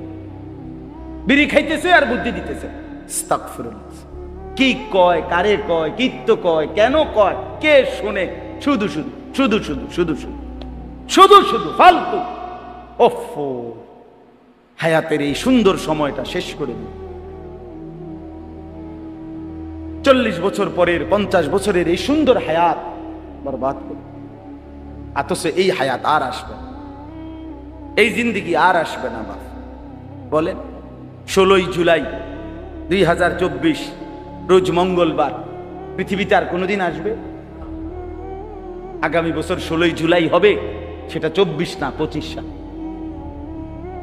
বিড়ি খাইতেছে আর বুদ্ধি দিতেছে। আস্তাগফিরুল্লাহ। কি কয়, কারে কয়, কিত্ত কয়, কেন কয়, কে শুনে? শুধু শুধু শুধু শুধু শুধু শুধু শুধু শুধু ফালতু। ওফো, হায়াতের এই সুন্দর সময়টা শেষ করে দিন। 40 বছর পরের 50 বছরের এই সুন্দর হায়াত বরবাদ করে, অথচ এই হায়াত আর আসবে না, এই জিন্দেগি আর আসবে না। বাপ বলেন 16ই জুলাই 2024 রোজ মঙ্গলবার পৃথিবীতে আর কোনোদিন আসবে? আগামী বছর 16ই জুলাই হবে, সেটা 24 না 25 সাল।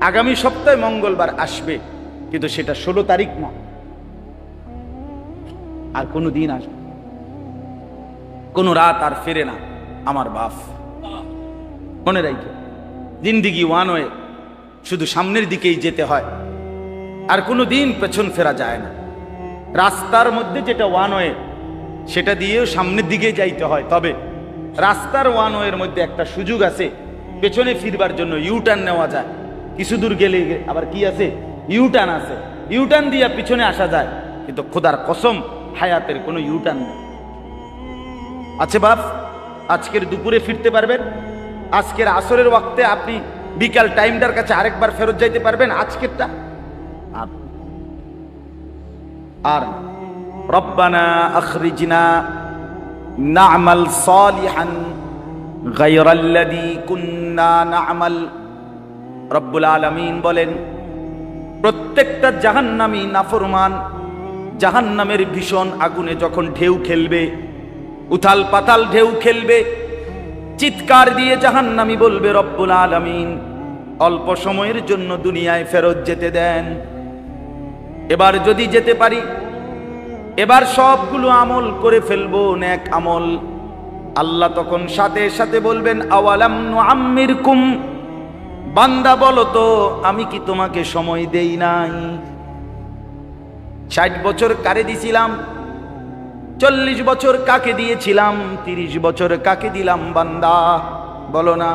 আগামী সপ্তাহে মঙ্গলবার আসবে, কিন্তু সেটা 16 তারিখ না, আর কোনো দিন আসবে, কোন রাত আর ফেরে না। আমার বাপ মনে রাখে, জিন্দিগি ওয়ান ওয়ে, শুধু সামনের দিকেই যেতে হয়, আর কোনো দিন পেছন ফেরা যায় না। রাস্তার মধ্যে যেটা ওয়ান ওয়ে, সেটা দিয়েও সামনের দিকে যাইতে হয়, তবে রাস্তার ওয়ান ওয়ের মধ্যে একটা সুযোগ আছে, পেছনে ফিরবার জন্য ইউটার্ন নেওয়া যায়। কিছু দূর গেলে আবার কি আছে, ইউটার্ন আছে, ইউটার্ন দিয়ে পিছনে আসা যায়। কিন্তু খোদার কসম, হায়াতের কোনো ইউটার্ন নেই। আছে বাপ, আজকের দুপুরে ফিরতে পারবেন? আজকের আসরের ওয়াক্তে আপনি বিকাল টাইমটার কাছে আরেকবার ফেরত যাইতে পারবেন? আজকেরটা আর রব্বানা আখরিজনা না'মাল সালিহান গায়রাল্লাযী কুন্না না'মাল। রব্বুল আলামিন বলেন, প্রত্যেকটা জাহান্নামী নাফরমান জাহান্নামের ভীষণ আগুনে যখন ঢেউ খেলবে, উথাল পাতাল ঢেউ খেলবে, চিৎকার দিয়ে জাহান্নামী বলবে, রব্বুল আলামিন অল্প সময়ের জন্য দুনিয়ায় ফেরত যেতে দেন, এবার যদি যেতে পারি, এবার সবগুলো আমল করে ফেলবো, নেক আমল। আল্লাহ তখন সাথে সাথে বলবেন, আওয়ালাম নুআম্মিরকুম, বান্দা বলো তো আমি কি তোমাকে সময় দেই নাই? 60 বছর কারে দিছিলাম? 40 বছর কাকে দিয়েছিলাম? 30 বছর কাকে দিলাম? বান্দা বলো না।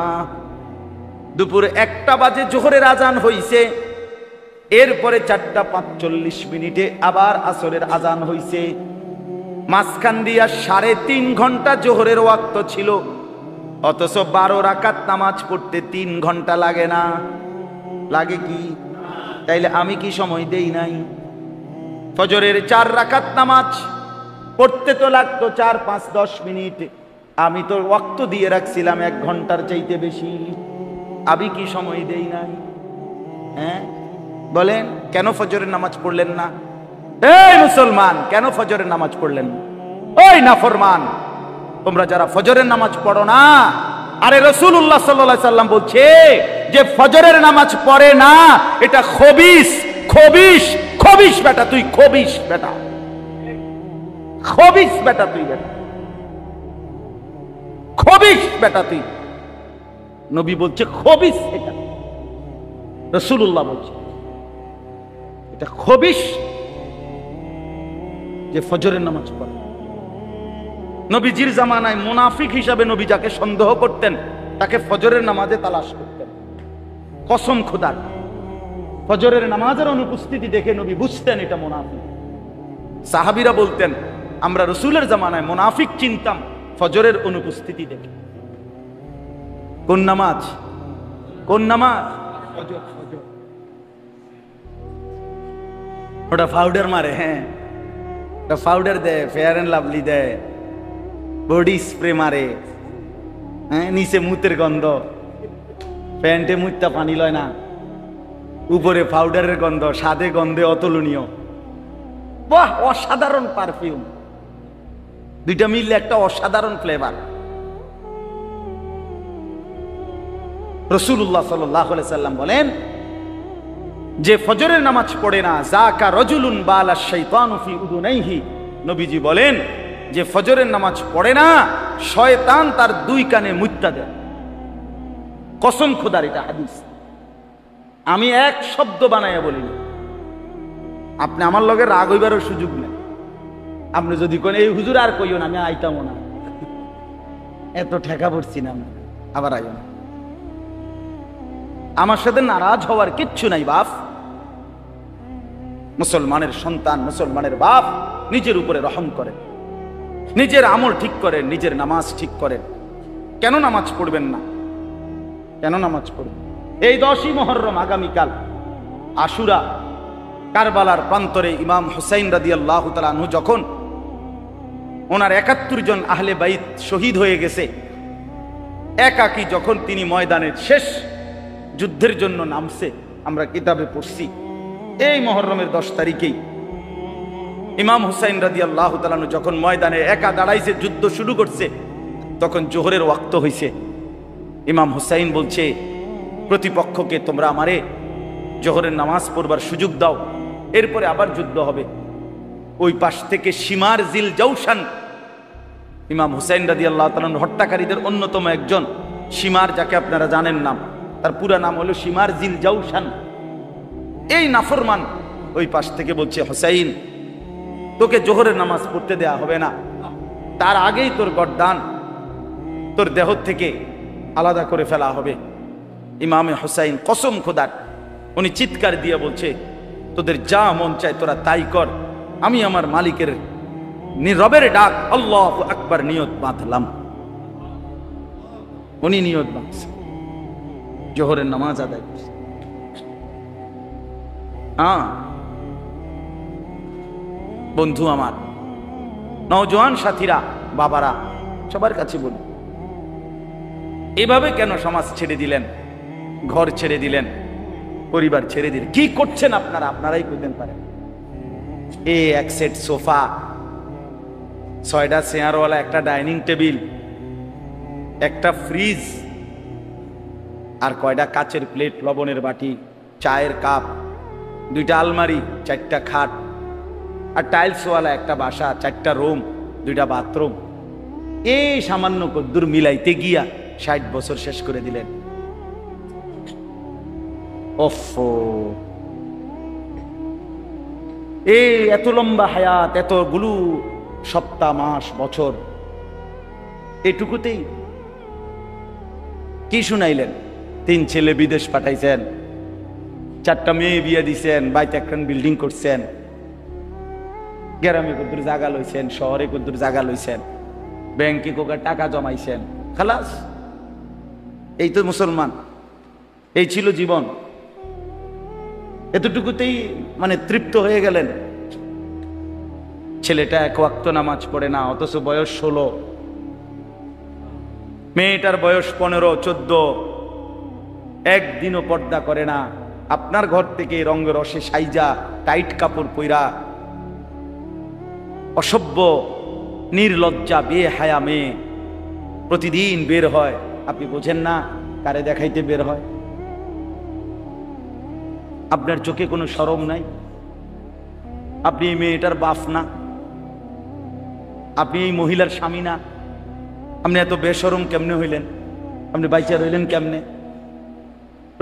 দুপুর 1টা বাজে জোহরের আজান হইছে, এরপরে 4টা 45 মিনিটে আবার আসরের আজান হইছে। মাঝখান দিয়া 3.5 ঘন্টা জোহরের ওয়াক্ত ছিল, অথচ 12 রাকাত নামাজ পড়তে 3 ঘন্টা লাগে না। লাগে কি? তাইলে আমি কি সময় দেই নাই? ফজরের 4 রাকাত নামাজ পড়তে তো লাগতো 4, 5, 10 মিনিট, আমি তো ওয়াক্ত দিয়ে রাখছিলাম 1 ঘন্টার চাইতে বেশি। আমি কি সময় দেই নাই? হ্যাঁ বলেন, কেন ফজরের নামাজ পড়লেন না? এই মুসলমান, কেন ফজরের নামাজ পড়লেন না? ওই নাফরমান, তোমরা যারা ফজরের নামাজ পড়ো না, আরে রাসূলুল্লাহ সাল্লাল্লাহু আলাইহি সাল্লাম বলছে যে ফজরের নামাজ পড়ে না এটা খবিস। খবিস, খবিস বেটা তুই, খবিস বেটা, খবিস বেটা তুই, বেটা খবিস বেটা তুই। নবী বলছে খবিস, এটা রাসূলুল্লাহ বলছে এটা খবিস যে ফজরের নামাজ পড়ে। নবীজির জামানায় মুনাফিক হিসাবে নবী যাকে সন্দেহ করতেন তাকে ফজরের নামাজে তালাশ করতেন। কসম খোদার, ফজরের নামাজের অনুপস্থিতি দেখে নবী বুঝতেন এটা মুনাফিক। সাহাবীরা বলতেন আমরা রাসূলের জামানায় মুনাফিক চিনতাম ফজরের অনুপস্থিতি দেখে। কোন নামাজ? কোন নামাজ? ফজর। ফজর ওটা পাউডার মারে, হ্যাঁ ওটা পাউডার দেয়, ফেয়ার এন্ড লাভলি দেয়, বডি স্প্রে মারে, হ্যাঁ নিচে মুতের গন্ধ, প্যান্টে মুতটা পানি লয় না, উপরে পাউডারের গন্ধ, স্বাদে গন্ধে অতুলনীয়। বাহ, অসাধারণ পারফিউম, দুইটা মিললে একটা অসাধারণ ফ্লেভার। রাসূলুল্লাহ সাল্লাল্লাহু আলাইহি সাল্লাম বলেন যে ফজরের নামাজ পড়ে না যাকা রাজুলুন বালা শাইতানু ফি উযুনাইহি, নবীজি বলেন যে ফজরের নামাজ পড়ে না শয়তান তার 2 কানে মুত্তা দেয়। কসম খোদার, এটা হাদিস, আমি এক শব্দ বানাইয়া বলিনি। আপনি আমার লগে রাগ হইবারও সুযোগ নেই। আপনি যদি কোন এই হুজুর আর কইও না, আমি আইতামও না, এত ঠেকা পড়ছি না, আবার আইও না। আমার সাথে নারাজ হওয়ার কিচ্ছু নাই বাপ। মুসলমানের সন্তান, মুসলমানের বাপ নিজের উপরে রহম করেন, নিজের আমল ঠিক করেন, নিজের নামাজ ঠিক করেন। কেন নামাজ পড়বেন না? কেন নামাজ পড়বেন? এই 10ই মুহররম আগামীকাল আশুরা, কারবালার প্রান্তরে ইমাম হুসাইন রাদিয়াল্লাহু তাআলা আনহু যখন ওনার 71 জন আহলে বাইত শহীদ হয়ে গেছে, একাকী যখন তিনি ময়দানের শেষ যুদ্ধের জন্য নামছে, আমরা কিতাবে পড়ছি এই মুহররমের 10 তারিখেই ইমাম হুসাইন রাদিয়াল্লাহু তাআলা আনহু যখন ময়দানে একা দাঁড়াইছে, যুদ্ধ শুরু করছে, তখন জোহরের ওয়াক্ত হইছে। ইমাম হুসাইন বলছে প্রতিপক্ষকে তোমরা আমারে জোহরের নামাজ পড়বার সুযোগ দাও, এরপরে আবার যুদ্ধ হবে। ওই পাশ থেকে শিমার জিল জাউশান, ইমাম হুসাইন রাদিয়াল্লাহু তাআলা আনহু হত্যাকারীদের অন্যতম একজন, শিমার যাকে আপনারা জানেন নাম, তার পুরো নাম হলো শিমার জিল জাউশান। এই নাফরমান ওই পাশ থেকে বলছে হুসাইন তোকে জোহরের নামাজ পড়তে দেয়া হবে না, তার আগেই তোর গর্দান তোর দেহ থেকে আলাদা করে ফেলা হবে। ইমামে হুসাইন কসম খোদার উনি চিৎকার দিয়ে বলছে তোদের যা মন চায় তোরা তাই কর, আমি আমার মালিকের রবের ডাক আল্লাহু আকবার নিয়ত বাঁধলাম। উনি নিয়ত বাঁধছে, জোহরের নামাজ আদায় করছে। হ্যাঁ বন্ধু আমার, নওজোয়ান সাথীরা, বাবারা, সবার কাছে বলি, এভাবে কেন সমাজ ছেড়ে দিলেন, ঘর ছেড়ে দিলেন, পরিবার ছেড়ে দিলেন? কি করছেন আপনারা? আপনারাই করতেন পারেন। এক সেট সোফা, 6টা চেয়ারওয়ালা, একটা ডাইনিং টেবিল, একটা ফ্রিজ, আর কয়টা কাচের প্লেট, লবণের বাটি, চায়ের কাপ, 2টা আলমারি, 4টা খাট, আর টাইলসওয়ালা একটা বাসা, 4টা রুম, 2টা বাথরুম। এই সামান্য কদ্দুর মিলাইতে গিয়া 60 বছর শেষ করে দিলেন। ওফো, এই এত লম্বা হায়াত, এতগুলো সপ্তাহ, মাস, বছর, এটুকুতেই কি শুনাইলেন? 3 ছেলে বিদেশ পাঠাইছেন, 4টা মেয়ে বিয়ে দিছেন, বাইতে একখান বিল্ডিং করছেন, গ্রামে কদ্দুর জায়গা লইছেন, শহরে কদ্দুর জায়গা লইছেন, ব্যাংকে কোকার টাকা জমাইছেন, খালাস। এই তো মুসলমান, এই ছিল জীবন। এতটুকুতেই মানে তৃপ্ত হয়ে গেলেন। ছেলেটা এক ওয়াক্ত নামাজ পড়ে না, অথচ বয়স 16, মেয়েটার বয়স 15-14, একদিনও পর্দা করে না। আপনার ঘর থেকে রঙে রসে সাইজা টাইট কাপড় পইরা অসভ্য নির্লজ্জা বেহায়া মেয়ে প্রতিদিন বের হয়। আপনি বোঝেন না কারে দেখাইতে বের হয়? আপনার চোখে কোনো শরম নাই? আপনি এই মেয়েটার বাপ না? আপনি এই মহিলার স্বামী না? আপনি এত বেশরম কেমনে হইলেন? আপনি বাইচা রইলেন কেমনে?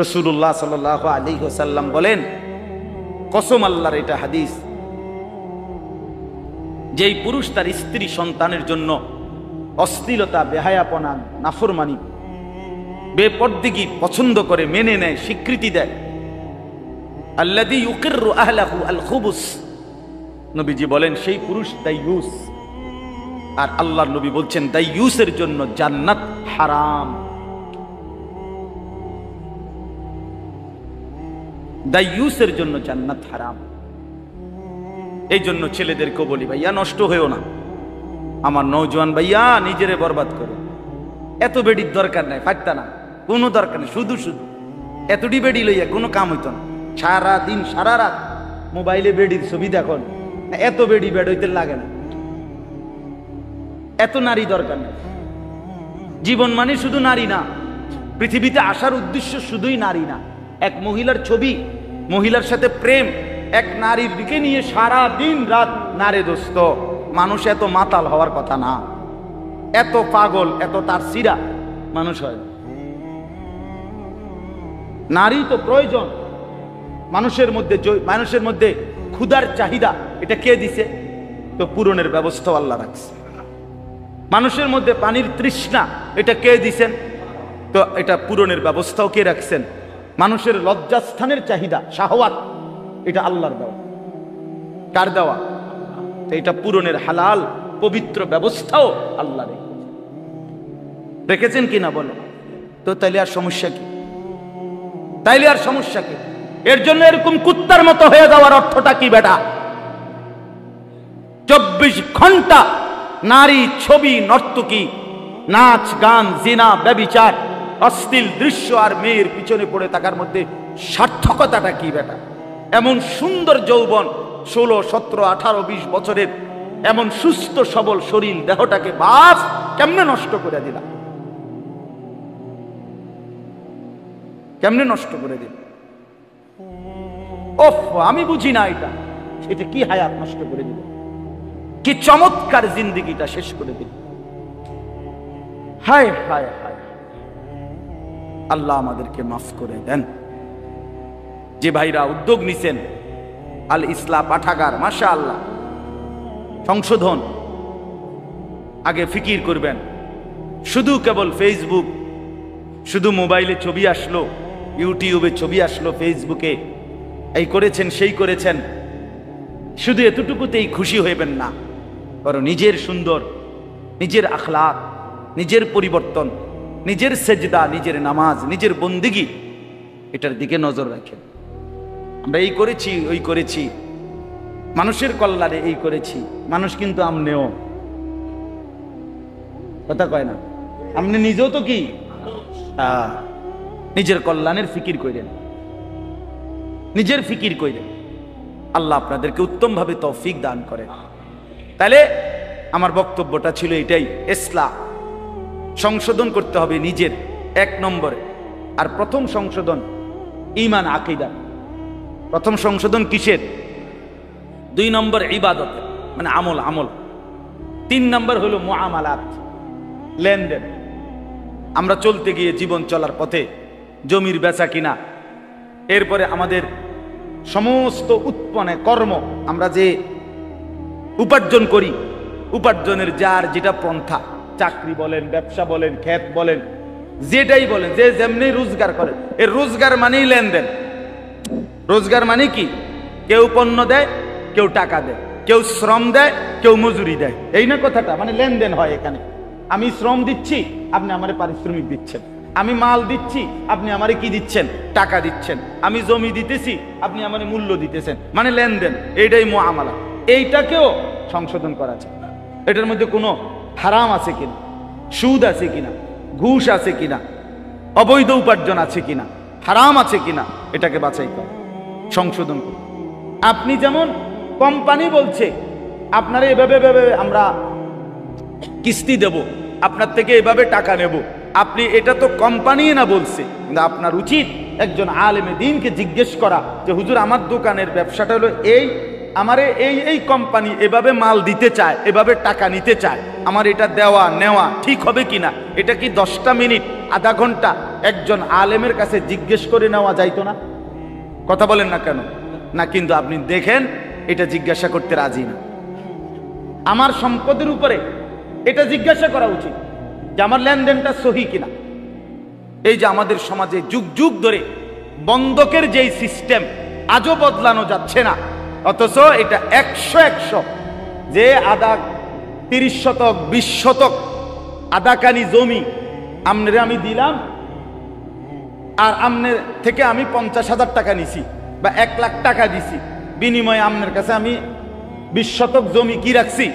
রাসূলুল্লাহ সাল্লাল্লাহু আলাইহি ওয়াসাল্লাম বলেন, কসম আল্লাহর, এটা হাদিস, যেই পুরুষ তার স্ত্রী সন্তানের জন্য অশ্লীলতা, বেহায়াপনা, নাফরমানি, বেপরদিগি পছন্দ করে, মেনে নেয়, স্বীকৃতি দেয়, আল্লাযী ইউকিররু আহলাহু আল খুবুস, নবীজি বলেন সেই পুরুষ দাইয়ুস। আর আল্লাহর নবী বলছেন দাইয়ুসের জন্য জান্নাত হারাম। দাইয়ুসের জন্য জান্নাত হারাম। এই জন্য ছেলেদেরকে বলি, ভাইয়া নষ্ট হয়েও না, আমার নওজোয়ান ভাইয়া নিজেরে বরবাদ করো। এত বেডির দরকার নাই, পারতা না, কোনো দরকার নেই। শুধু শুধু এতটি বেডি লইয়া কোনো কাম হইতো না। সারা দিন সারা রাত মোবাইলে বেডির ছবি দেখুন, এত বেডি বেড হইতে লাগে না। এত নারী দরকার নেই। জীবন মানে শুধু নারী না, পৃথিবীতে আসার উদ্দেশ্য শুধুই নারী না। এক মহিলার ছবি, মহিলার সাথে প্রেম, এক নারীর দিকে নিয়ে সারা দিন রাত নারে দোস্ত। মানুষ এত মাতাল হওয়ার কথা না, এত পাগল, এত তার সিরা মানুষ হয়। নারী তো প্রয়োজন মানুষের মধ্যে। মানুষের মধ্যে ক্ষুধার চাহিদা, এটা কে দিছে? তো পূরণের ব্যবস্থা আল্লাহ রাখছে। মানুষের মধ্যে পানির তৃষ্ণা, এটা কে দিছেন? তো এটা পূরণের ব্যবস্থাও কে রাখছেন? মানুষের লজ্জাস্থানের চাহিদা, শাহওয়াত, এটা আল্লাহর দেওয়া। কার দেওয়া? এটা পূরণের হালাল পবিত্র ব্যবস্থাও আল্লাহ রেখেছেন কিনা বলো তো? তাইলে আর সমস্যা কি? তাইলে আর সমস্যা কি? এর জন্য এরকম কুত্তার মতো হয়ে যাওয়ার অর্থটা কি বেটা? 24 ঘন্টা নারী, ছবি, নর্তকী, নাচ, গান, জিনা, ব্যভিচার, অশ্লীল দৃশ্য আর মেয়ের পিছনে পড়ে থাকার মধ্যে সার্থকতাটা কি বেটা? এমন সুন্দর যৌবন, 16, 17, 18, 20 বছরের এমন সুস্থ সবল শরীর দেহটাকে বাস কেমনে নষ্ট করে দিলা? কেমনে নষ্ট করে দিল? ওফ, আমি বুঝি না এটা। এটা কি হায়াত নষ্ট করে দিল, কি চমৎকার জিন্দেগিটা শেষ করে দিল। হায় হায় হায়, আল্লাহ আমাদেরকে মাফ করে দেন। যে ভাইরা উদ্যোগ নিছেন, আল ইসলাম পাঠাগার, মাশাআল্লাহ, সংশোধন, আগে ফিকির করবেন। শুধু কেবল ফেসবুক, শুধু মোবাইলে ছবি আসলো, ইউটিউবে ছবি আসলো, ফেসবুকে এই করেছেন সেই করেছেন, শুধু এতটুকুতেই খুশি হইবেন না। বরং নিজের সুন্দর, নিজের আখলাক, নিজের পরিবর্তন, নিজের সেজদা, নিজের নামাজ, নিজের বন্দিগি, এটার দিকে নজর রাখেন। আমরা এই করেছি, ওই করেছি, মানুষের কল্যাণে এই করেছি। মানুষ কিন্তু আমনেও কথা কয় না, আপনি নিজেও তো কি নিজের কল্যাণের ফিকির করেন, নিজের ফিকির করেন। আল্লাহ আপনাদেরকে উত্তম ভাবে তৌফিক দান করেন। তাহলে আমার বক্তব্যটা ছিল এটাই, ইসলাম সংশোধন করতে হবে নিজের, 1 নম্বরে। আর প্রথম সংশোধন ঈমান, আকীদা। প্রথম সংশোধন কিসের? 2 নম্বর ইবাদত, মানে আমল, আমল। 3 নম্বর হলো মুআমালাত, লেনদেন। আমরা চলতে গিয়ে জীবন চলার পথে জমির বেচা কিনা, এরপরে আমাদের সমস্ত উৎপন্ন কর্ম, আমরা যে উপার্জন করি, উপার্জনের যার যেটা পন্থা, চাকরি বলেন, ব্যবসা বলেন, ক্ষেত বলেন, যেটাই বলেন, যে যেমনি রোজগার করেন, এর রোজগার মানেই লেনদেন। রোজগার মানে কি? কেউ পণ্য দেয়, কেউ টাকা দেয়। কেউ শ্রম দেয়, কেউ মজুরি দেয়, এই না কথাটা? মানে লেনদেন হয় এখানে। আমি শ্রম দিচ্ছি, আপনি আমারে পারিশ্রমিক দিচ্ছেন। আমি মাল দিচ্ছি, আপনি আমারে কি দিচ্ছেন? টাকা দিচ্ছেন। আমি জমি দিতেছি, আপনি আমারে মূল্য দিতেছেন, মানে লেনদেন। এইটাই মুআমালা। এইটাকেও সংশোধন করা যায়। এটার মধ্যে কোনো হারাম আছে কিনা, সুদ আছে কিনা, ঘুষ আছে কিনা, অবৈধ উপার্জন আছে কিনা, হারাম আছে কিনা, এটাকে বাছাই করা, সংশোধন করা। আপনি যেমন কোম্পানি বলছে আপনারা এভাবে আমরা কিস্তি দেব, আপনার থেকে এভাবে টাকা নেব, আপনি এটা তো কোম্পানি না বলছে, কিন্তু আপনার উচিত একজন আলেমে দ্বীনকে জিজ্ঞেস করা যে হুজুর আমার দোকানের ব্যবসাটা হলো এই, আমারে এই কোম্পানি এভাবে মাল দিতে চায়, এভাবে টাকা নিতে চায়, আমার এটা দেওয়া নেওয়া ঠিক হবে কিনা? এটা কি 10টা মিনিট, আধা ঘন্টা একজন আলেমের কাছে জিজ্ঞেস করে নেওয়া যাইতো না? কথা বলেন না কেন? না, কিন্তু আপনি দেখেন এটা জিজ্ঞাসা করতে রাজি না। আমার সম্পদের উপরে এটা জিজ্ঞাসা করা উচিত যে আমার লেনদেনটা সহি কিনা। এই যে আমাদের সমাজে যুগ যুগ ধরে বন্ধকের যেই সিস্টেম আজও বদলানো যাচ্ছে না, অথচ এটা 100 যে আধা 30 শতক 20 শতক আধাকানি জমি আমনের আমি দিলাম, আর আমনের থেকে আমি 50,000 টাকা নিছি বা 1 লাখ টাকা দিছি, বিনিময়ে আমনের কাছে আমি 20 শতক জমি কি রাখছি?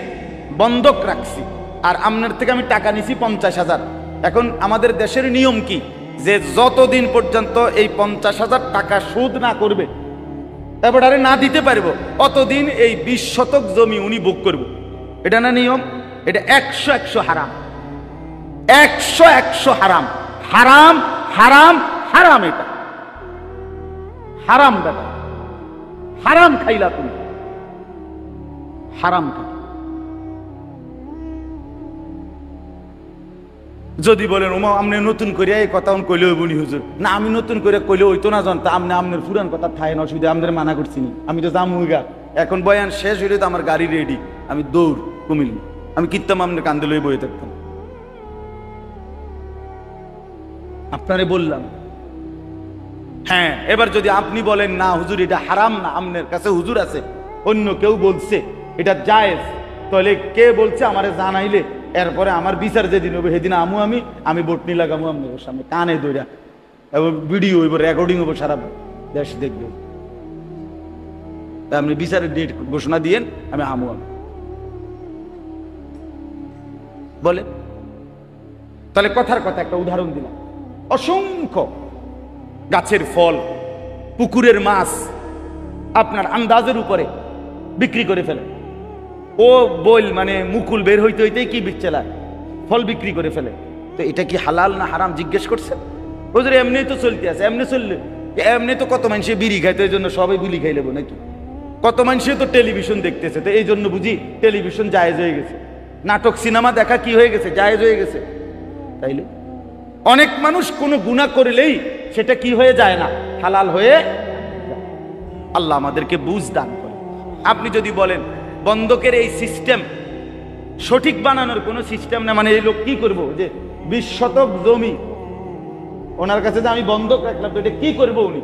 বন্ধক রাখছি, আর আমনের থেকে আমি টাকা নিছি 50,000। এখন আমাদের দেশের নিয়ম কি, যে যতদিন পর্যন্ত এই 50,000 টাকা সুদ না করবে, এবারে না দিতে পারবো, অতদিন এই 20 শতক জমি উনি ভোগ করব। এটা না নিয়ম? এটা 100 হারাম, 100 হারাম, হারাম হারাম হারাম। এটা হারাম বেটা, হারাম খাইলা তুমি, হারাম খাই। যদি বলেন ওমা আপনি নতুন করে এই কথা কইলে হইবনি হুজুর, না আমি নতুন করে কইলে হইতো না, জানতো আপনি আপনার পুরান কথা থাই না, অসুবিধা, আমাদের মানা করছি নি, আমি তো জামুইগা, এখন বয়ান শেষ হইলে তো আমার গাড়ি রেডি, আমি দৌড় কুমিল্লা, আমি কিত্তাম আপনার কান্দে লই বয়ে থাকতাম। আপনারে বললাম। হ্যাঁ, এবার যদি আপনি বলেন না হুজুর এটা হারাম না, আপনার কাছে হুজুর আছে, অন্য কেউ বলছে এটা জায়েজ, তাহলে কে বলছে আমারে জানাইলে এরপরে আমার বিচার যেদিন হবে সেদিন আমি বটনি লাগামো আপনার সামনে কানে দইরা, এবং ভিডিও হইব, রেকর্ডিং হইব, সারা দেশ দেখবে। আপনি বিচারের ডেট ঘোষণা দিয়েন, আমি বলে। তাহলে কথার কথা একটা উদাহরণ দিলাম, অসংখ্য গাছের ফল, পুকুরের মাছ আপনার আন্দাজের উপরে বিক্রি করে ফেলে। ও বল মানে মুকুল বের হইতে হইতেই কি বিচ্ছেলা ফল বিক্রি করে ফেলে। তো এটা কি হালাল না হারাম জিজ্ঞেস করছে? ওদের এমনি তো চলতে আছে, এমনি চললে, এমনি তো কত মানুষে বিড়ি খাইতো, এই জন্য সবাই বিড়ি খাই লেবো নাকি? কত মানুষে তো টেলিভিশন দেখতেছে, তো এই জন্য বুঝি টেলিভিশন জায়েজ হয়ে গেছে, নাটক সিনেমা দেখা কি হয়ে গেছে? জায়েজ হয়ে গেছে। তাইলে অনেক মানুষ কোনো গুনাহ করলেই সেটা কি হয়ে যায় না, হালাল হয়ে। আল্লাহ আমাদেরকে বুঝ দান করে। আপনি যদি বলেন বন্ধকের এই সিস্টেম সঠিক বানানোর কোনো সিস্টেম না, মানে এই লোক কি করবো যে 20 শতক জমি ওনার কাছে যে আমি বন্ধক রাখলাম, তো এটা কি করবো উনি?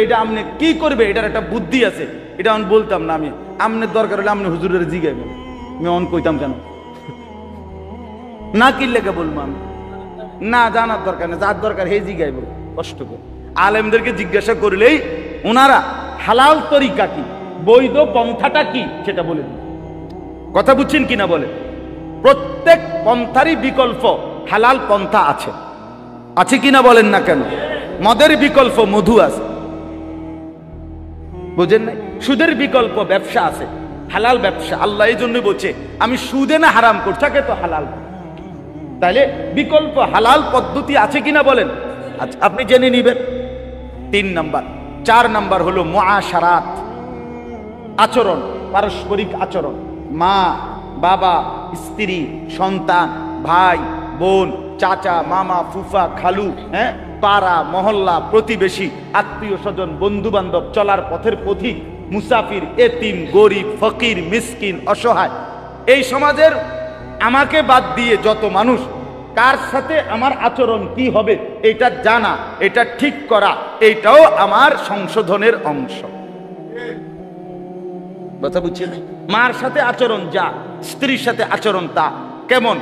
এটা আপনি কি করবে, এটার একটা বুদ্ধি আছে, এটা আমি বলতাম না। আমি আমনের দরকার হলে আপনি হুজুরের জিগাইবেন, আমি অন কইতাম কেন না, কি লেগে বলবো আমি? না জানার দরকার নেই, যার দরকার হে জিগাইব কষ্ট করে। আলেমদেরকে জিজ্ঞাসা করলেই ওনারা হালাল তরিকা কি, বৈধ পন্থাটা কি সেটা বলে দিন। কথা বুঝছেন কিনা বলে? প্রত্যেক পন্থারই বিকল্প হালাল পন্থা আছে, আছে কিনা বলেন না কেন? মদের বিকল্প মধু আছে, বুঝেন নাই? সুদের বিকল্প ব্যবসা আছে, হালাল ব্যবসা। আল্লাহ এই জন্য বলছে আমি সুদে না হারাম করছি, তাকে তো হালাল। তাহলে বিকল্প হালাল পদ্ধতি আছে কিনা বলেন? আচ্ছা, আপনি জেনে নিবেন। 3 নাম্বার। 4 নাম্বার হলো মুআশারাত, আচরণ, পারস্পরিক আচরণ। মা বাবা, স্ত্রী, সন্তান, ভাই বোন, চাচা মামা ফুফা খালু, হ্যাঁ, পাড়া মহল্লা, প্রতিবেশী, আত্মীয় স্বজন, বন্ধু বান্ধব, চলার পথের পথিক, মুসাফির, এতিম, গরিব, ফকির, মিসকিন, অসহায়। এই সমাজের আমাকে বাদ দিয়ে যত মানুষ, কার সাথে আমার আচরণ কি হবে এটা জানা, এটা ঠিক করা, এইটাও আমার সংশোধনের অংশ। কথা বুঝছেন? মার সাথে আচরণ যা, স্ত্রীর সাথে আচরণ তা, কেমন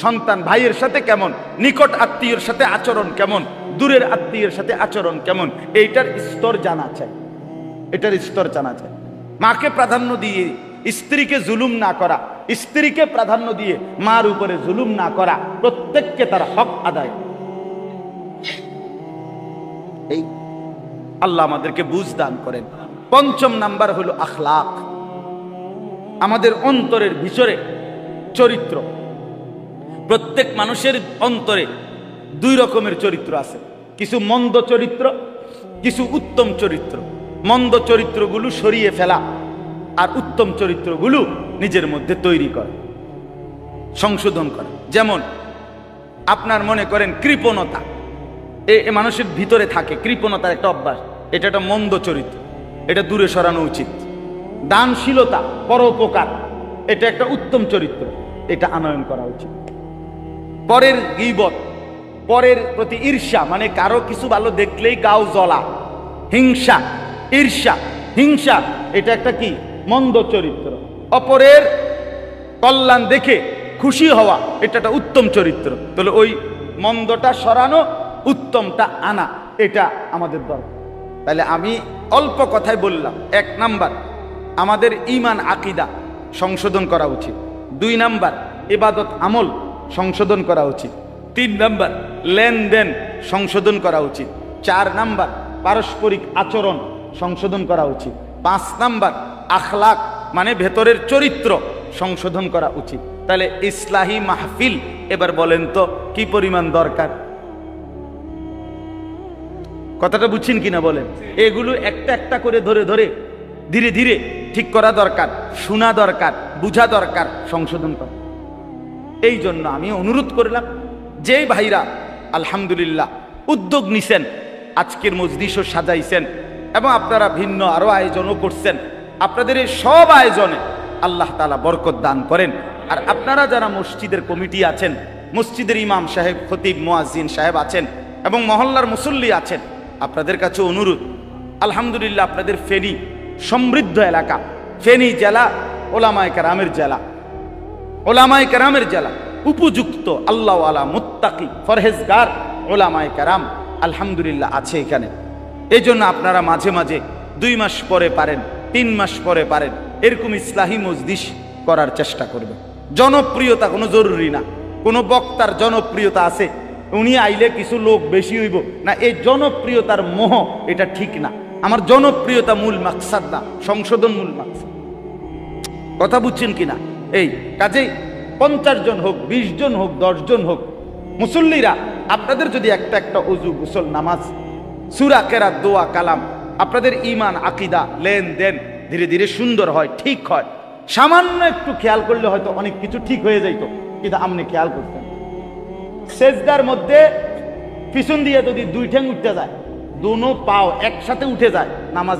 সন্তান ভাইয়ের সাথে কেমন, নিকট আত্মীয়ের সাথে আচরণ কেমন, দূরের আত্মীয়ের সাথে আচরণ কেমন, এইটার স্তর জানা চাই, এটার স্তর জানা চাই। মাকে প্রাধান্য দিয়ে স্ত্রীকে জুলুম না করা, স্ত্রীকে প্রাধান্য দিয়ে মার উপরে জুলুম না করা, প্রত্যেককে তার হক আদায়। এই আল্লাহ আমাদেরকে বুঝ দান করেন। পঞ্চম নাম্বার হলো আখলাক, আমাদের অন্তরের ভিতরে চরিত্র। প্রত্যেক মানুষের অন্তরে দুই রকমের চরিত্র আছে, কিছু মন্দ চরিত্র, কিছু উত্তম চরিত্র। মন্দ চরিত্রগুলো সরিয়ে ফেলা আর উত্তম চরিত্রগুলো নিজের মধ্যে তৈরি করা, সংশোধন করা। যেমন আপনার মনে করেন কৃপণতা, এ মানুষের ভিতরে থাকে, কৃপণতার একটা অভ্যাস, এটা একটা মন্দ চরিত্র, এটা দূরে সরানো উচিত। দানশীলতা, পরোপকার, এটা একটা উত্তম চরিত্র, এটা আনয়ন করা উচিত। পরের গীবত, পরের প্রতি ঈর্ষা, মানে কারো কিছু ভালো দেখলেই গাও জ্বলা, হিংসা, ঈর্ষা, হিংসা, এটা একটা কি মন্দ চরিত্র। অপরের কল্যাণ দেখে খুশি হওয়া, এটা একটা উত্তম চরিত্র। তাহলে ওই মন্দটা সরানো, উত্তমটা আনা, এটা আমাদের দরকার। তাহলে আমি অল্প কথায় বললাম, 1 নাম্বার আমাদের ঈমান আকীদা সংশোধন করা উচিত, 2 নাম্বার ইবাদত আমল সংশোধন করা উচিত, 3 নাম্বার লেনদেন সংশোধন করা উচিত, 4 নাম্বার পারস্পরিক আচরণ সংশোধন করা উচিত, 5 নাম্বার আখলাক মানে ভেতরের চরিত্র সংশোধন করা উচিত। তাহলে ইসলাহি মাহফিল এবার বলেন তো কি পরিমাণ দরকার? কথাটা বুঝছেন কিনা বলেন? এগুলো একটা একটা করে ধরে ধরে ধীরে ধীরে ঠিক করা দরকার, শোনা দরকার, বুঝা দরকার, সংশোধন করা। এই জন্য আমি অনুরোধ করলাম, যেই ভাইরা আলহামদুলিল্লাহ উদ্যোগ নিছেন, আজকের মজলিসও সাজাইছেন এবং আপনারা ভিন্ন আরো আয়োজনও করছেন, আপনাদের এই সব আয়োজনে আল্লাহ তাআলা বরকত দান করেন। আর আপনারা যারা মসজিদের কমিটি আছেন, মসজিদের ইমাম সাহেব, খতিব, মুয়াজ্জিন সাহেব আছেন এবং মহল্লার মুসল্লি আছেন, আপনাদের কাছে অনুরোধ, আলহামদুলিল্লাহ আপনাদের ফেনী সমৃদ্ধ এলাকা, ফেনী জেলা ওলামায়ে কেরামের জেলা, ওলামায়ে কেরামের জেলা, উপযুক্ত আল্লাহওয়ালা মুত্তাকি ফরহেজগার ওলামায়ে কেরাম আলহামদুলিল্লাহ আছে এখানে। এই জন্য আপনারা মাঝে মাঝে 2 মাস পরে পারেন, 3 মাস পরে পারেন, এরকম ইসলাহি মজলিস করার চেষ্টা করবেন। জনপ্রিয়তা কোনো জরুরি না, কোনো বক্তার জনপ্রিয়তা আছে, উনি আইলে কিছু লোক বেশি হইব না, এই জনপ্রিয়তার মোহ, এটা ঠিক না। আমার জনপ্রিয়তা মূল মাকসাদ না, সংশোধন মূল মাকসাদ। কথা বুঝছেন কিনা? এই কাজেই 50 জন হোক, 20 জন হোক, 10 জন হোক, মুসল্লিরা আপনাদের যদি একটা একটা ওযু, গোসল, নামাজ, সূরা, কেরাত, দোয়া, কালাম, আপনাদের ঈমান আকীদা লেনদেন ধীরে ধীরে সুন্দর হয়, ঠিক হয়, সামান্য একটু খেয়াল করলে হয়তো অনেক কিছু ঠিক হয়ে যাইতো, কিন্তু আপনি খেয়াল করতেন। সেজদার মধ্যে পিছন দিয়ে যদি 2 ঠ্যাং উঠতে যায়, দোনো পাও একসাথে উঠে যায়, নামাজ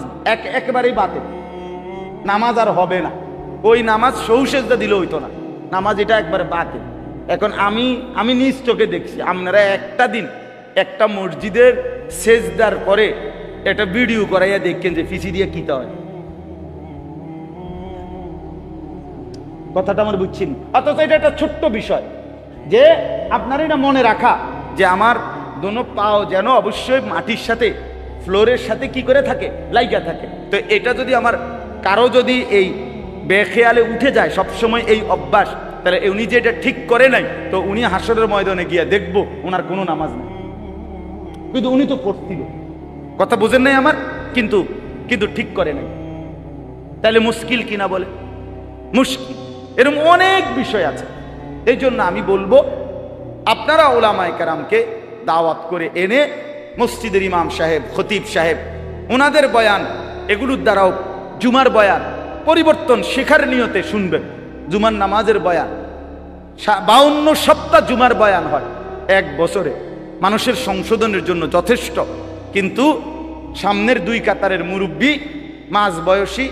একেবারেই বাতিল, নামাজ আর হবে না। ওই নামাজ সৌ সেজদা দিলে হইতো না, নামাজ এটা একবারে বাতিল। এখন আমি নিজ চোখে দেখছি, আপনারা একটা দিন একটা মসজিদের সেজদার পরে একটা ভিডিও করাইয়া দেখেন যে পিছি দিয়ে কিতা হয়। কথাটা আমার বুঝছেন? অথচ এটা একটা ছোট্ট বিষয় যে আপনার এটা মনে রাখা যে আমার দোনো পাও যেন অবশ্যই মাটির সাথে, ফ্লোরের সাথে কি করে থাকে, লাইগা থাকে। তো এটা যদি আমার কারো যদি এই বেখেয়ালে উঠে যায় সবসময় এই অভ্যাস, তাহলে উনি যে এটা ঠিক করে নাই, তো উনি হাসরের ময়দানে গিয়া দেখবো ওনার কোনো নামাজ নেই, কিন্তু উনি তো পড়ছিল। কথা বোঝেন নাই আমার? কিন্তু ঠিক করে নাই। তাহলে মুশকিল কিনা বলে? মুশকিল। এরকম অনেক বিষয় আছে। এই জন্য আমি বলবো, আপনারা ওলামায়ে কেরামকে দাওয়াত করে এনে মসজিদের ইমাম সাহেব, খতিব সাহেব, ওনাদের বয়ান, এগুলোর দ্বারাও জুমার বয়ান পরিবর্তন শেখার নিয়তে শুনবেন। জুমার নামাজের বয়ান 52 সপ্তাহ জুমার বয়ান হয় 1 বছরে, মানুষের সংশোধনের জন্য যথেষ্ট। কিন্তু সামনের 2 কাতারের মুরব্বী, মাঝ বয়সী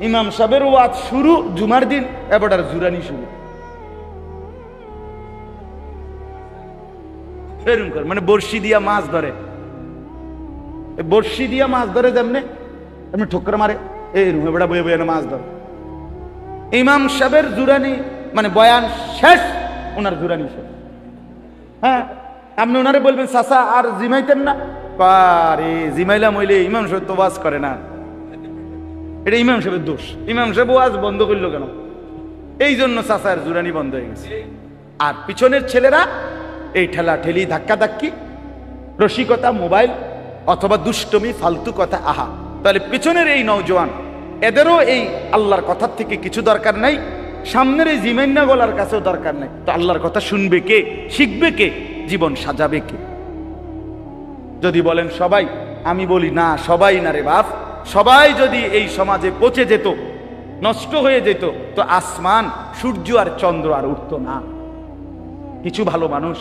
ইমাম সাহেবের ওয়াজ শুরু জুমার দিন, এবার জুরানি শুরু, এরকম করে, মানে বর্ষি দিয়া মাছ ধরে, বর্ষি দিয়া মাছ ধরে যেমনি এমনি ঠোকর মারে, এই রুমে বেড়া বয়ে বয়ে মাছ ধরে, ইমাম সাহেবের জুরানি মানে বয়ান শেষ, ওনার জুরানি শেষ। হ্যাঁ, আপনি ওনারে বলবেন চাচা আর জিমাইতেন না, আরে জিমাইলাম হইলে ইমাম সাহেব তো ওয়াজ করে না, এটা ইমাম সাহেবের দোষ। ইমাম সাহেব ওয়াজ বন্ধ করলো কেন? এই জন্য চাচার জুরানি বন্ধ হয়ে গেছে। আর পিছনের ছেলেরা এই ঠেলা ঠেলি, ধাক্কা ধাক্কি, রসিকতা, মোবাইল অথবা দুষ্টমি, ফালতু কথা। আহা, তাহলে পিছনের এই নওজোয়ান, এদেরও এই আল্লাহর কথার থেকে কিছু দরকার নাই, সামনের এই জিমাইন্না গলার কাছেও দরকার নাই। তো আল্লাহর কথা শুনবে কে, শিখবে কে, জীবন সাজাবে কে? যদি বলেন সবাই, আমি বলি না, সবাই না রে বাপ। সবাই যদি এই সমাজে পচে যেত, নষ্ট হয়ে যেত, তো আসমান, সূর্য আর চন্দ্র আর উঠত না। কিছু ভালো মানুষ,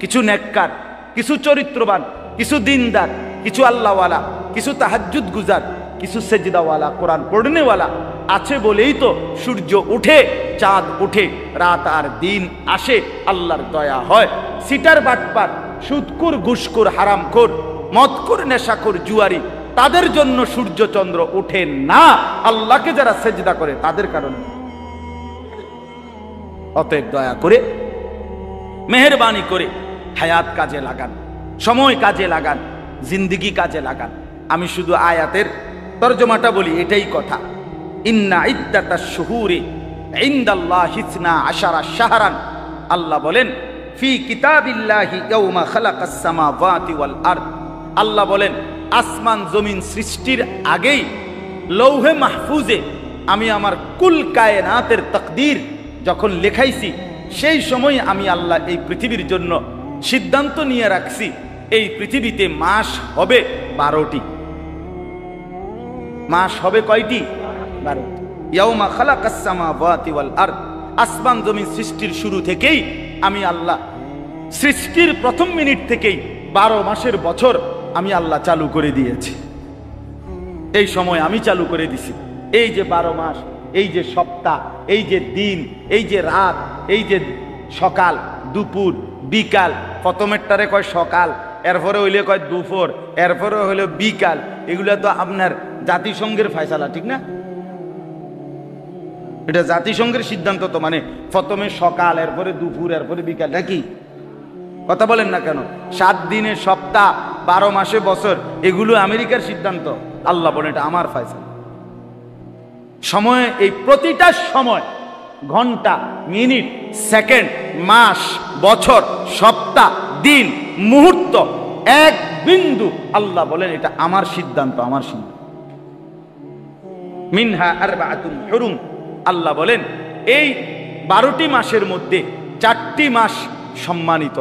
কিছু নেককার, কিছু চরিত্রবান, কিছু দিনদার, কিছু আল্লাহওয়ালা, কিছু তাহাজ্জুদ গুজার, কিছু সেজদাওয়ালা, কোরআন পড়নেওয়ালা আছে বলেই তো সূর্য উঠে, চাঁদ উঠে, রাত আর দিন আসে, আল্লাহর দয়া হয়। সিটার বাটপার, সুদকুর, ঘুষখোর, হারামখোর, মদখোর, নেশাখোর, জুয়ারি, তাদের জন্য সূর্য চন্দ্র ওঠে না, আল্লাহকে যারা সেজদা করে তাদের কারণে। অতএব দয়া করে, মেহেরবানি করে হায়াত কাজে লাগান, সময় কাজে লাগান, জিন্দেগি কাজে লাগান। আমি শুধু আয়াতের তরজমাটা বলি, এটাই কথা। ইন্না ইদ্দাতাশ শুহুরি ইনদাল্লাহি 12 শাহরান, আল্লাহ বলেন ফি কিতাবিল্লাহি ইয়াউমা খালাকাস সামাওয়াতি ওয়াল আরদ। আল্লাহ বলেন আসমান জমিন সৃষ্টির আগেই লৌহে মাহফুজে আমি আমার কুল কায়নাতের তাকদীর যখন লেখাইছি, সেই সময় আমি আল্লাহ এই পৃথিবীর জন্য সিদ্ধান্ত নিয়ে রাখছি, এই পৃথিবীতে মাস হবে 12টি। মাস হবে কয়টি? 12টি। ইয়াউমা খালাকাস সামাওয়াতি ওয়াল আরদ, আসমান জমিন সৃষ্টির শুরু থেকেই আমি আল্লাহ, সৃষ্টির প্রথম মিনিট থেকেই 12 মাসের বছর আমি আল্লাহ চালু করে দিয়েছি। এই সময় আমি চালু করে দিছি। এই যে 12 মাস, এই যে সপ্তাহ, এই যে দিন, এই যে রাত, এই যে সকাল, দুপুর, বিকাল, প্রথমেরটারে কয় সকাল, এরপরে হইলে কয় দুপুর, এরপরে হইলে বিকাল, এগুলা তো আপনার জাতিসংঘের ফয়সালা, ঠিক না? এটা জাতিসংঘের সিদ্ধান্ত। তো মানে প্রথমে সকাল, এরপরে দুপুর, এরপরে বিকাল, নাকি? কথা বলেন না কেন? 7 দিনে সপ্তাহ, 12 মাসে বছর, এগুলো আমেরিকার সিদ্ধান্ত। আল্লাহ বলেন এটা আমার ফয়সালা। সময়, এই প্রতিটা সময়, ঘন্টা, মিনিট, সেকেন্ড, মাস, বছর, সপ্তাহ, দিন, মুহূর্ত, এক বিন্দু, আল্লাহ বলেন এটা আমার সিদ্ধান্ত, আমার সিদ্ধান্ত। মিনহা আরবাআতুন হুরুম, আল্লাহ বলেন এই 12টি মাসের মধ্যে 4টি মাস সম্মানিত,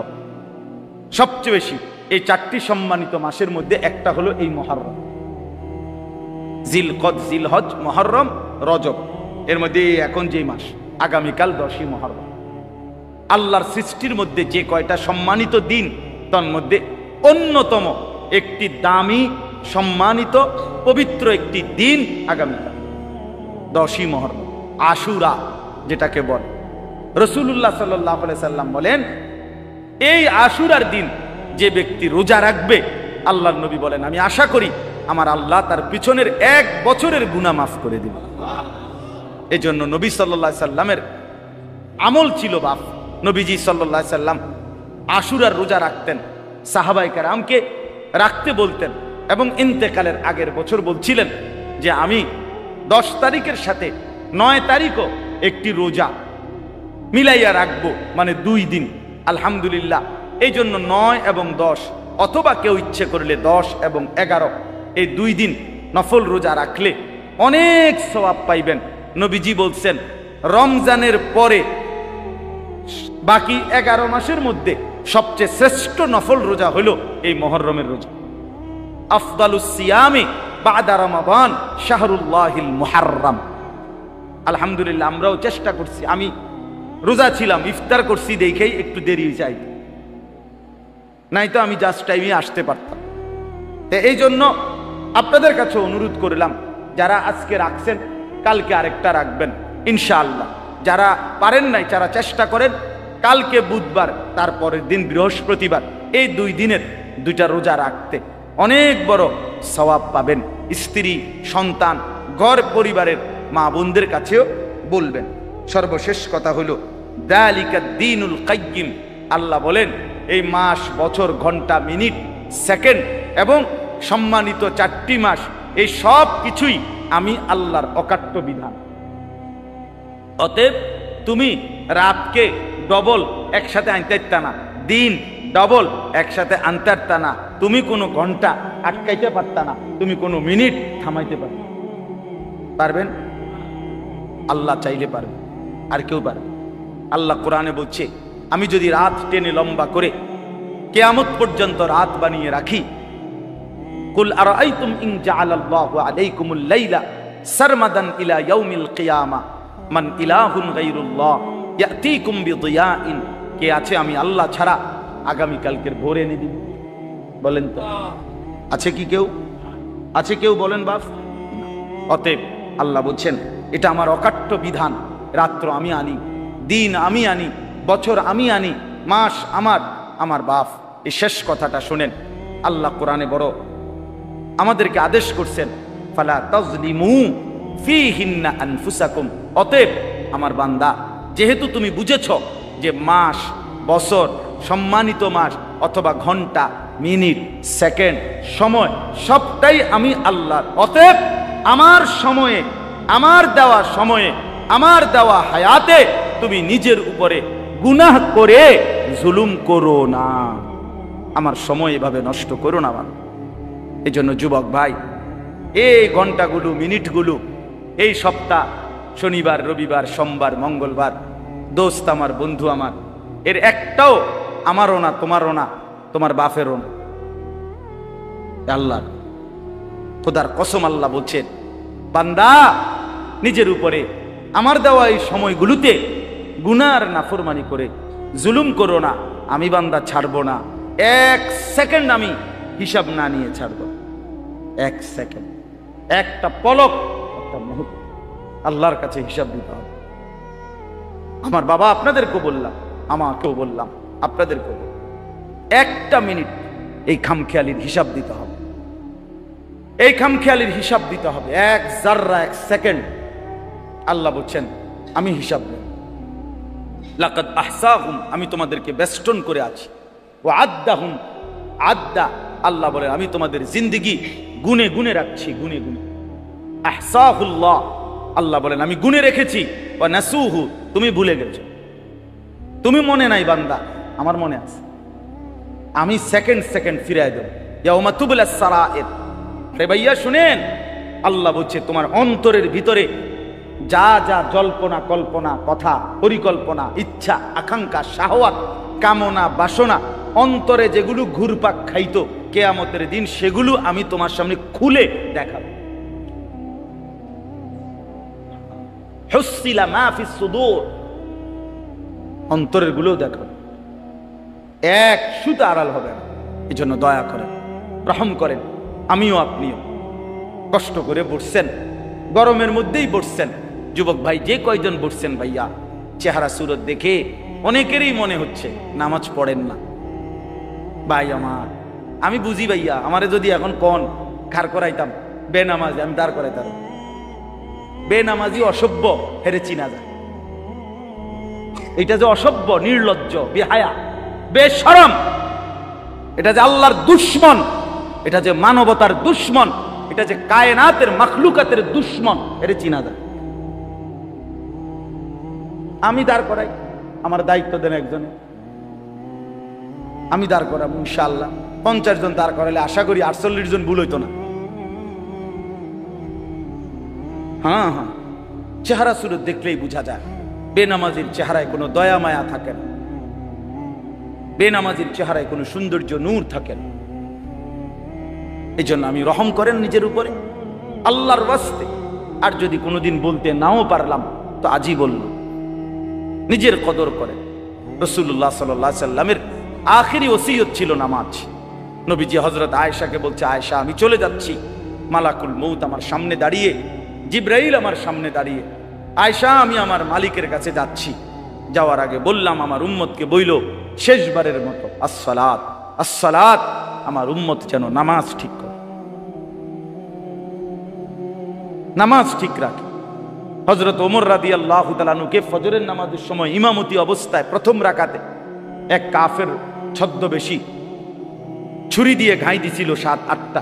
সবচেয়ে বেশি। এই 4টি সম্মানিত মাসের মধ্যে একটা হলো এই মুহররম, জিলকদ, জিলহজ, মুহররম, রজব। এর মধ্যে এখন যে মাস, আগামীকাল 10ই মুহররম। আল্লাহর সৃষ্টির মধ্যে যে কয়টা সম্মানিত দিন, তার মধ্যে অন্যতম একটি দামি, সম্মানিত, পবিত্র একটি দিন আগামীকাল 10ই মুহররম, আশুরা যেটাকে বলে। রাসূলুল্লাহ সাল্লাল্লাহু আলাইহি সাল্লাম বলেন এই আশুরার দিন যে ব্যক্তি রোজা রাখবে, আল্লাহর নবী বলেন আমি আশা করি আমার আল্লাহ তার পিছনের 1 বছরের গুনাহ মাফ করে দিবেন। এই জন্য নবী সাল্লাল্লাহু আলাইহি সাল্লামের আমল ছিল বাপ। নবীজি সাল্লাল্লাহু আলাইহি সাল্লাম আশুরার রোজা রাখতেন, সাহাবায়ে কেরামকে রাখতে বলতেন, এবং ইন্তেকালের আগের বছর বলছিলেন যে আমি 10 তারিখের সাথে 9 তারিখও একটি রোজা মিলাইয়া রাখবো, মানে 2 দিন। আলহামদুলিল্লাহ, এই জন্য 9 এবং 10, অথবা কেউ ইচ্ছে করলে 10 এবং 11, এই 2 দিন নফল রোজা রাখলে অনেক সওয়াব পাইবেন। নবীজি বলছেন রমজানের পরে বাকি 11 মাসের মধ্যে সবচেয়ে শ্রেষ্ঠ নফল রোজা হলো এই মুহররমের রোজা। আফদালুস সিয়ামি বাদা রমাদান শাহরুল্লাহিল মুহাররম। আলহামদুলিল্লাহ, আমরাও চেষ্টা করছি। আমি রোজা ছিলাম, ইফতার করছি দেখেই একটু দেরি হয়ে যায়, নাই তো আমি জাস্ট টাইমে আসতে পারতাম। এই জন্য আপনাদের কাছে অনুরোধ করলাম, যারা আজকে রাখছেন কালকে আরেকটা রাখবেন ইনশাআল্লাহ। যারা পারেন নাই, যারা চেষ্টা করেন কালকে বুধবার, তারপরের দিন বৃহস্পতিবার, এই 2 দিনের 2টা রোজা রাখতে অনেক বড় সওয়াব পাবেন। স্ত্রী, সন্তান, ঘর পরিবারের মা বোনদের কাছেও বলবেন। সর্বশেষ কথা হলো যালিকা দ্বীনুল কাইয়্যিম, আল্লাহ বলেন এই মাস, বছর, ঘন্টা, মিনিট, সেকেন্ড এবং সম্মানিত 4টি মাস, এই সব কিছুই আমি আল্লাহর অকাট্য বিধান। অতএব তুমি রাতকে ডবল একসাথে আনতে পারতা না, দিন ডবল একসাথে আনতে পারতা না, তুমি কোনো ঘন্টা আটকাইতে পারতা না, তুমি কোনো মিনিট থামাইতে পারবেন? আল্লাহ চাইলে পারবে, আর কেউ পারবে? আল্লাহ কোরআনে বলছে আমি যদি রাত টেনে লম্বা করে কিয়ামত পর্যন্ত রাত বানিয়ে রাখি, কুল আরাআইতুম ইন জাআলাল্লাহু আলাইকুমুল লাইলা সারমাদান ইলা ইয়াউমিল কিয়ামা মান ইলাহুন গায়রুল্লাহ ইয়াতিকুম বিদিয়াইন, কে আছে আমি আল্লাহ ছাড়া আগামী কালকের ভোর এনে দিবে? বলেন তো আছে কি কেউ? আছে কেউ? বলেন বাপ। অতএব আল্লাহ বলছেন এটা আমার অকাট্য বিধান, রাত্র আমি আনি, দিন আমি আনি, বছর আমি আনি, মাস আমার বাপ। এই শেষ কথাটা শুনেন, আল্লাহ কোরআনে বড় আমাদেরকে আদেশ করছেন, ফালা তাজলিমু ফীহিন্না আনফুসাকুম। অতএব আমার বান্দা, যেহেতু তুমি বুঝেছ যে মাস, বছর, সম্মানিত মাস অথবা ঘন্টা, মিনিট, সেকেন্ড, সময় সবটাই আমি আল্লাহর, অতএব আমার সময়ে, আমার দেওয়া সময়ে, আমার দেওয়া হায়াতে তুমি নিজের উপরে গুনাহ করে জুলুম করো না, আমার সময় এভাবে নষ্ট করো না। এই জন্য যুবক ভাই, এই ঘন্টাগুলো, মিনিটগুলো, এই সপ্তাহ, শনিবার, রবিবার, সোমবার, মঙ্গলবার, দোস্ত আমার, বন্ধু আমার, এর একটাও আমারও না, তোমারও না, তোমার বাপেরও না, আল্লাহ। খোদার কসম আল্লাহ বলছেন, বান্দা নিজের উপরে আমার দেওয়া এই সময়গুলোতে গুনার নাফরমানি করে জুলুম করো না, আমি বান্দা ছাড়বো না, 1 সেকেন্ড আমি হিসাব না নিয়ে ছাড়বো। 1 সেকেন্ড, একটা পলক, একটা মুহূর্ত আল্লাহর কাছে হিসাব দিতে হবে। আমার বাবা আপনাদেরকেও বললাম, আমাকেও বললাম, আপনাদেরকেও বললাম, 1টা মিনিট এই খামখেয়ালির হিসাব দিতে হবে, এই খামখেয়ালির হিসাব দিতে হবে। 1 জাররা, 1 সেকেন্ড আল্লাহ বলছেন আমি হিসাব নেব। লাকাদ আহসাহুম, আমি তোমাদেরকে বেষ্টন করে আছি। ওয়া আদ্দাহুম আদ্দা, আল্লাহ বলেন আমি তোমাদের জিন্দেগি গুনে গুনে রাখছি, গুনে গুনে। আহসাহুল্লাহ, আল্লাহ বলেন আমি গুনে রেখেছি। ওয়া নাসুহু, তুমি ভুলে গেছো, তুমি মনে নাই বান্দা, আমার মনে আছে, আমি সেকেন্ড সেকেন্ড ফিরাই দেব। ইয়াউমা তুবলাস সারায়ের। রে ভাইয়া শুনেন, আল্লাহ বলছে তোমার অন্তরের ভিতরে যা যা জল্পনা, কল্পনা, কথা, পরিকল্পনা, ইচ্ছা, আকাঙ্ক্ষা, শাহওয়াত, কামনা, বাসনা, অন্তরে যেগুলো ঘুরপাক খাইতো কিয়ামতের দিন, সেগুলো আমি তোমার সামনে খুলে দেখাবো। হুসিলা মা ফিস সুদূর, অন্তরের গুলো দেখো, এক সুতা আড়াল হবে না। এই জন্য দয়া করেন, রহম করেন, আমিও আপনিও কষ্ট করে বসছেন, গরমের মধ্যেই বসছেন। যুবক ভাই যে কয়জন বসছেন ভাইয়া, চেহারা সুরত দেখে অনেকেরই মনে হচ্ছে নামাজ পড়েন না। ভাই আমার, আমি বুঝি ভাইয়া, আমারে যদি এখন কোন খার করাইতাম বেনামাজি, আমি দাঁড় করাইতাম। বেনামাজি অসভ্য হেরে চিনা যায়। এটা যে অসভ্য, নির্লজ্জ, বেহায়া, বেশরম, এটা যে আল্লাহর দুশ্মন, এটা যে মানবতার দুশ্মন, এটা যে কায়নাতের মাখলুকাতের দুশ্মন, এর চিনা যায়। আমি দাঁড় করাই, আমার দায়িত্ব দেন একজনে, আমি দাঁড় করাবো ইনশাআল্লাহ। 50 জন দাঁড় করালে আশা করি 48 জন ভুল হইতো না। হ্যাঁ হ্যাঁ, চেহারা সুরত দেখলেই বোঝা যায় বেনামাজির চেহারায় কোনো দয়া মায়া থাকে না, বেনামাজির চেহারায় কোনো সৌন্দর্য, নূর থাকে না। এই জন্য আমি রহম করেন নিজের উপরে, আল্লাহর ওয়াস্তে। আর যদি কোনোদিন বলতে নাও পারলাম তো আজই বললাম, নিজের কদর করেন। রাসূলুল্লাহ সাল্লাল্লাহু আলাইহি সাল্লামের আখেরি ওসিয়ত ছিল নামাজ। নবীজি হযরত আয়েশাকে বলছে, আয়েশা আমি চলে যাচ্ছি, মালাকুল মউত আমার সামনে দাঁড়িয়ে, জিবরাইল আমার সামনে দাঁড়িয়ে, আয়েশা আমি আমার মালিকের কাছে যাচ্ছি। যাওয়ার আগে বললাম আমার উম্মতকে বইল শেষবারের মতো, আসসালাত আসসালাত, আমার উম্মত যেন নামাজ ঠিক করে, নামাজ ঠিক রাখে। হযরত ওমর রাদিয়াল্লাহু তাআলা আনহুকে ফজরের নামাজের সময় ইমামতি অবস্থায় প্রথম রাকাতে এক কাফের ছদ্মবেশী ছুরি দিয়ে ঘাই দিছিল 7-8টা।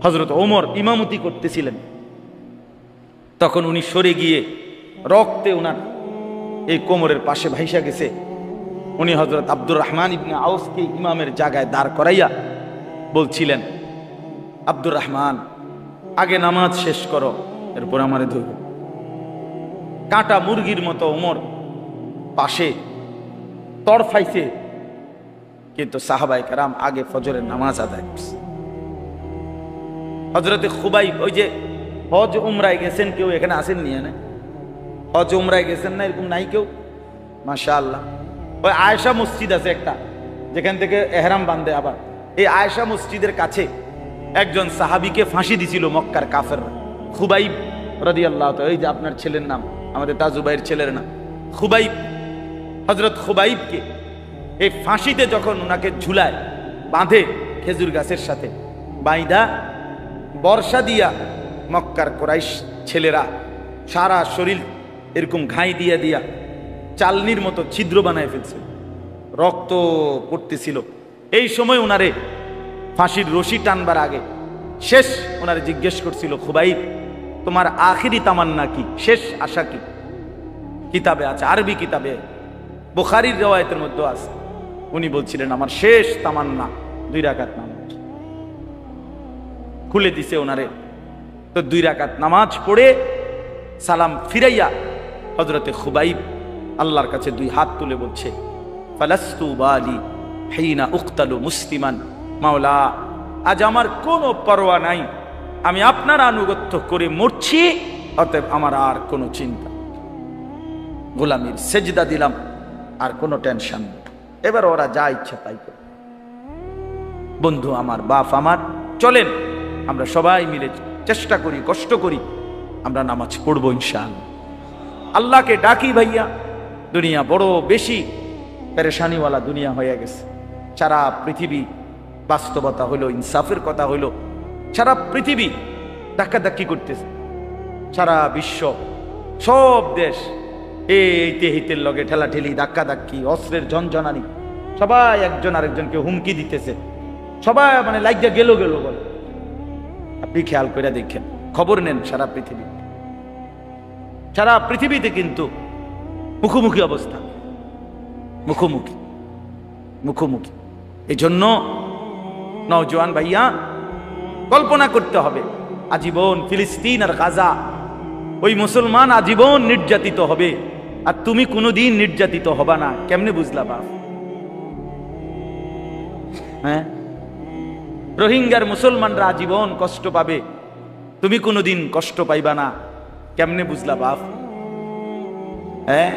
হযরত ওমর ইমামতি করতেছিলেন, তখন উনি সরে গিয়ে রক্তে উনার এই কোমরের পাশে ভাইসা গেছে। উনি হযরত আব্দুর রহমান ইবনে আউফকে ইমামের জায়গায় দাঁড় করাইয়া বলছিলেন, আব্দুর রহমান, আগে নামাজ শেষ করো, এরপর আমারে ধরো। কাঁটা মুরগির মতো ওমর পাশে তরফাইছে, কিন্তু সাহাবায়ে কেরাম আগে ফজরের নামাজ আদায় করছে। হযরতে খুবাইব, ওই যে হজ উমরায় গেছেন, কেউ এখানে আসেন নিয়ে না? হজ উমরায় গেছেন না এরকম নাই কেউ? মাশাআল্লাহ। ওই আয়েশা মসজিদ আছে একটা, যেখান থেকে এহরাম বাঁধে। আবার এই আয়েশা মসজিদের কাছে একজন সাহাবীকে ফাঁসি দিছিল মক্কার কাফেররা, খুবাইব রাদিয়াল্লাহু তাআলা। এই যে আপনার ছেলের নাম, আমাদের তাজুবাইয়ের ছেলের নাম খুবাইব। হযরত খুবাইবকে এই ফাঁসিতে যখন ওনাকে ঝুলায় বাঁধে খেজুর গাছের সাথে বাইদা, বর্ষা দিয়া মক্কার কুরাইশ ছেলেরা সারা শরীর এরকম ঘাই দিয়া দিয়া চালনির মতো ছিদ্র বানায় ফেলছে, রক্ত পড়তেছিল। এই সময় ওনারে ফাঁসির রশি টানবার আগে শেষ ওনারে জিজ্ঞেস করছিল, খুবাইব, তোমার আখিরি তামান্না কি, শেষ আশা কি? কিতাবে আছে, আরবি কিতাবে, বুখারীর riwayতের মধ্যে আছে। উনি বলছিলেন, আমার শেষ তামান্না 2 রাকাত নামাজ। খুলে দিছে ওনারে, তো 2 রাকাত নামাজ পড়ে সালাম ফিরাইয়া হযরতে খুবাইব আল্লাহর কাছে 2 হাত তুলে বলছে, ফালাস্তু বালি হিনা উক্তালু মুসলিমান, মাওলা, আজ আমার কোনো পরোয়া নাই, আমি আপনার আনুগত্য করে মরছি, অতএব আমার আর কোনো চিন্তা, গোলামীর সেজদা দিলাম, আর কোনো টেনশন নেই, এবার ওরা যা ইচ্ছা তাই করে। বন্ধু আমার, বাপ আমার, চলেন আমরা সবাই মিলে চেষ্টা করি, কষ্ট করি, আমরা নামাজ পড়বো ইনশাআল্লাহ। আল্লাহকে ডাকি ভাইয়া, দুনিয়া বড় বেশি পেরেশানিওয়ালা দুনিয়া হয়ে গেছে। সারা পৃথিবী বাস্তবতা হইল, ইনসাফের কথা হইল, সারা পৃথিবী ধাক্কাধাক্কি করতেছে, সারা বিশ্ব, সব দেশ এইতে হিতের লগে ঠেলাঠেলি, ধাক্কাধাক্কি, অস্ত্রের ঝনঝনানি, সবাই একজন আরেকজনকে হুমকি দিতেছে, সবাই মানে লাইগা গেল বলে। আপনি খেয়াল করে দেখেন, খবর নেন, সারা পৃথিবীতে কিন্তু মুখোমুখি অবস্থা, মুখোমুখি। এই জন্য নওজোয়ান ভাইয়া কল্পনা করতে হবে, আজীবন ফিলিস্তিন আর গাজা, ওই মুসলমান আজীবন নির্যাতিত হবে, আর তুমি কোনোদিন নির্যাতিত হবা না। কেমনে বুঝলা বাপ? হ্যাঁ, রোহিঙ্গার মুসলমানরা আজীবন কষ্ট পাবে, তুমি কোনোদিন কষ্ট পাইবা না, কেমনে বুঝলা বাপ? হ্যাঁ,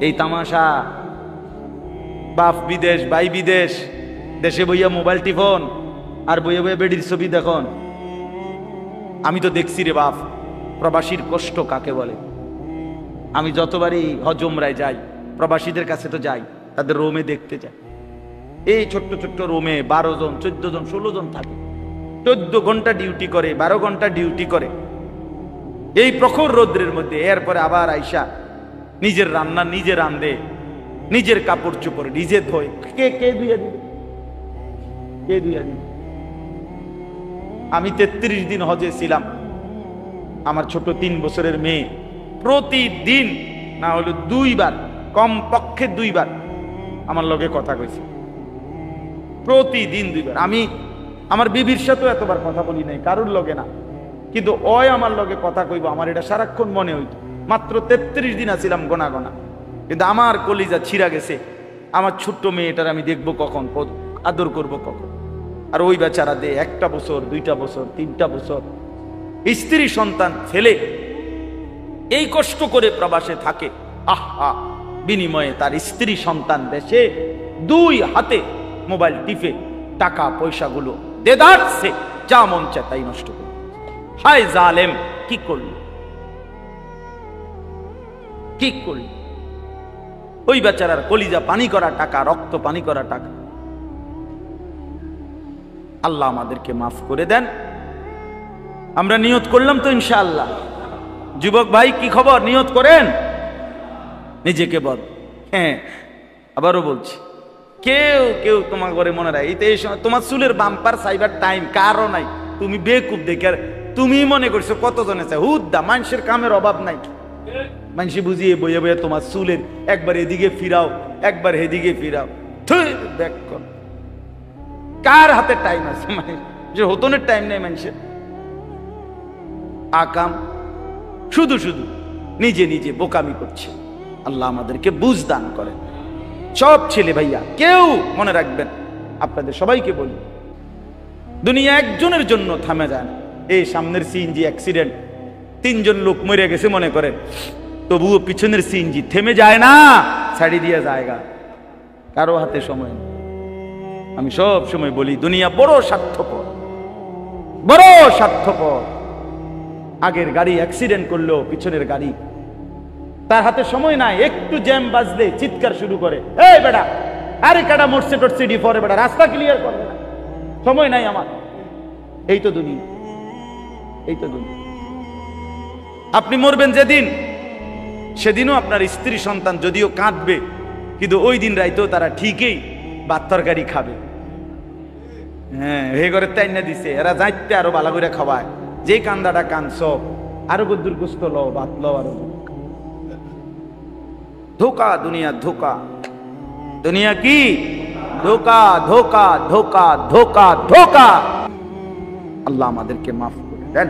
এই তামাশা, বাপ বিদেশ, ভাই বিদেশ, দেশে বইয়া মোবাইল টিফোন আর বইয়া বইয়া বেডির ছবি দেখুন। আমি তো দেখছি রে বাপ, প্রবাসীর কষ্ট কাকে বলে। আমি যতবারই হজ উমরায় যাই, প্রবাসীদের কাছে তো যাই, তাদের রোমে দেখতে যাই। এই ছোট্ট ছোট্ট রোমে 12 জন, 14 জন, 16 জন থাকে, 14 ঘন্টা ডিউটি করে, 12 ঘন্টা ডিউটি করে এই প্রখর রৌদ্রের মধ্যে। এরপরে আবার আইসা নিজের রান্না নিজে রান্ধে, নিজের কাপড় চোপড় নিজে ধোয়। কে ধুইয়া দিবে? কে ধুইয়া দিবে? আমি 33 দিন হজে ছিলাম, আমার ছোট 3 বছরের মেয়ে প্রতিদিন না হলো 2 বার, কমপক্ষে 2 বার আমার লগে কথা কইছে, প্রতিদিন 2 বার। আমি আমার বিবির সাথেও এতবার কথা বলি নাই, কারুর লগে না, কিন্তু ওই আমার লগে কথা কইব, আমার এটা সারাক্ষণ মনে হইতো। মাত্র 33 দিন আছিলাম গোনা গোনা, কিন্তু আমার কলিজা ছিঁড়া গেছে। আমার ছোট্ট মেয়েটার আমি দেখবো কখন, আদর করব কখন। আর ওই বেচারা দে 1টা বছর, 2টা বছর, 3টা বছর স্ত্রী সন্তান ফেলে এই কষ্ট করে প্রবাসে থাকে। আহা, বিনিময়ে তার স্ত্রী সন্তান দেশে 2 হাতে মোবাইল টিপে টাকা পয়সাগুলো দেদারছে, যা মন চায় তাই নষ্ট করে। হায় জালেম, কি করলি? ওই বেচারার কলিজা পানি করা টাকা, রক্ত পানি করা টাকা। আল্লাহ আমাদেরকে মাফ করে দেন। আমরা নিয়ত করলাম তো ইনশাআল্লাহ, যুবক ভাই কি খবর, নিয়ত করেন নিজেকে বল। হ্যাঁ আবারও বলছি, কেউ কেউ তোমার ঘরে মনে রাখ, এই সময় তোমার চুলের বাম্পার সাইবার টাইম কারও নাই, তুমি বেকুব দেখে তুমি মনে করছো কতজনে চাই হুদ্দা, মানুষের কামের অভাব নাই, মানুষ বুঝিয়ে বইয়ে বইয়ে তোমার চুলের একবার এদিকে ফিরাও একবার এদিকে ফিরাও, ব্যাক কর। কার হাতে টাইম আছে, মানে যে হতনের টাইম নেই মানুষের। আকাম শুধু শুধু নিজে নিজে বোকামি করছে। আল্লাহ আমাদেরকে বুঝ দান করেন। সব ছেলে ভাইয়া কেউ মনে রাখবেন, আপনাদের সবাইকে বলি, দুনিয়া একজনের জন্য থামে যায় না। এই সামনের সিএনজি অ্যাক্সিডেন্ট, 3 জন লোক মরে গেছে মনে করেন, তবুও পিছনের সিএনজি থেমে যায় না, ছাড়ি দিয়ে জায়গা, কারো হাতে সময় নেই। আমি সব সময় বলি দুনিয়া বড় স্বার্থপর, বড় স্বার্থপর। আগের গাড়ি অ্যাক্সিডেন্ট করলো, পিছনের গাড়ি, তার হাতে সময় নাই, একটু জ্যাম বাজলে চিৎকার শুরু করে, এই বেটা আরে কাটা মরছে টরছে ডি পরে বেটা রাস্তা ক্লিয়ার করবে না, সময় নাই আমার। এই তো দুনিয়া, এই তো দুনিয়া। আপনি মরবেন যেদিন, সেদিনও আপনার স্ত্রী সন্তান যদিও কাঁদবে, কিন্তু ওই দিন রাইতেও তারা ঠিকই ভাত তরকারি খাবে। হ্যাঁ হে করে তাই না দিছে, এরা যাইতে আরো ভালো করে খাওয়ায়, যে কান্দাটা কানছ আরো গদ্দুর গুস্ত লো, ভাত লো, আরো ধোকা। দুনিয়া ধোকা, দুনিয়া কি ধোকা, ধোকা, ধোকা, ধোকা, ধোকা। আল্লাহ আমাদেরকে মাফ করে দেন।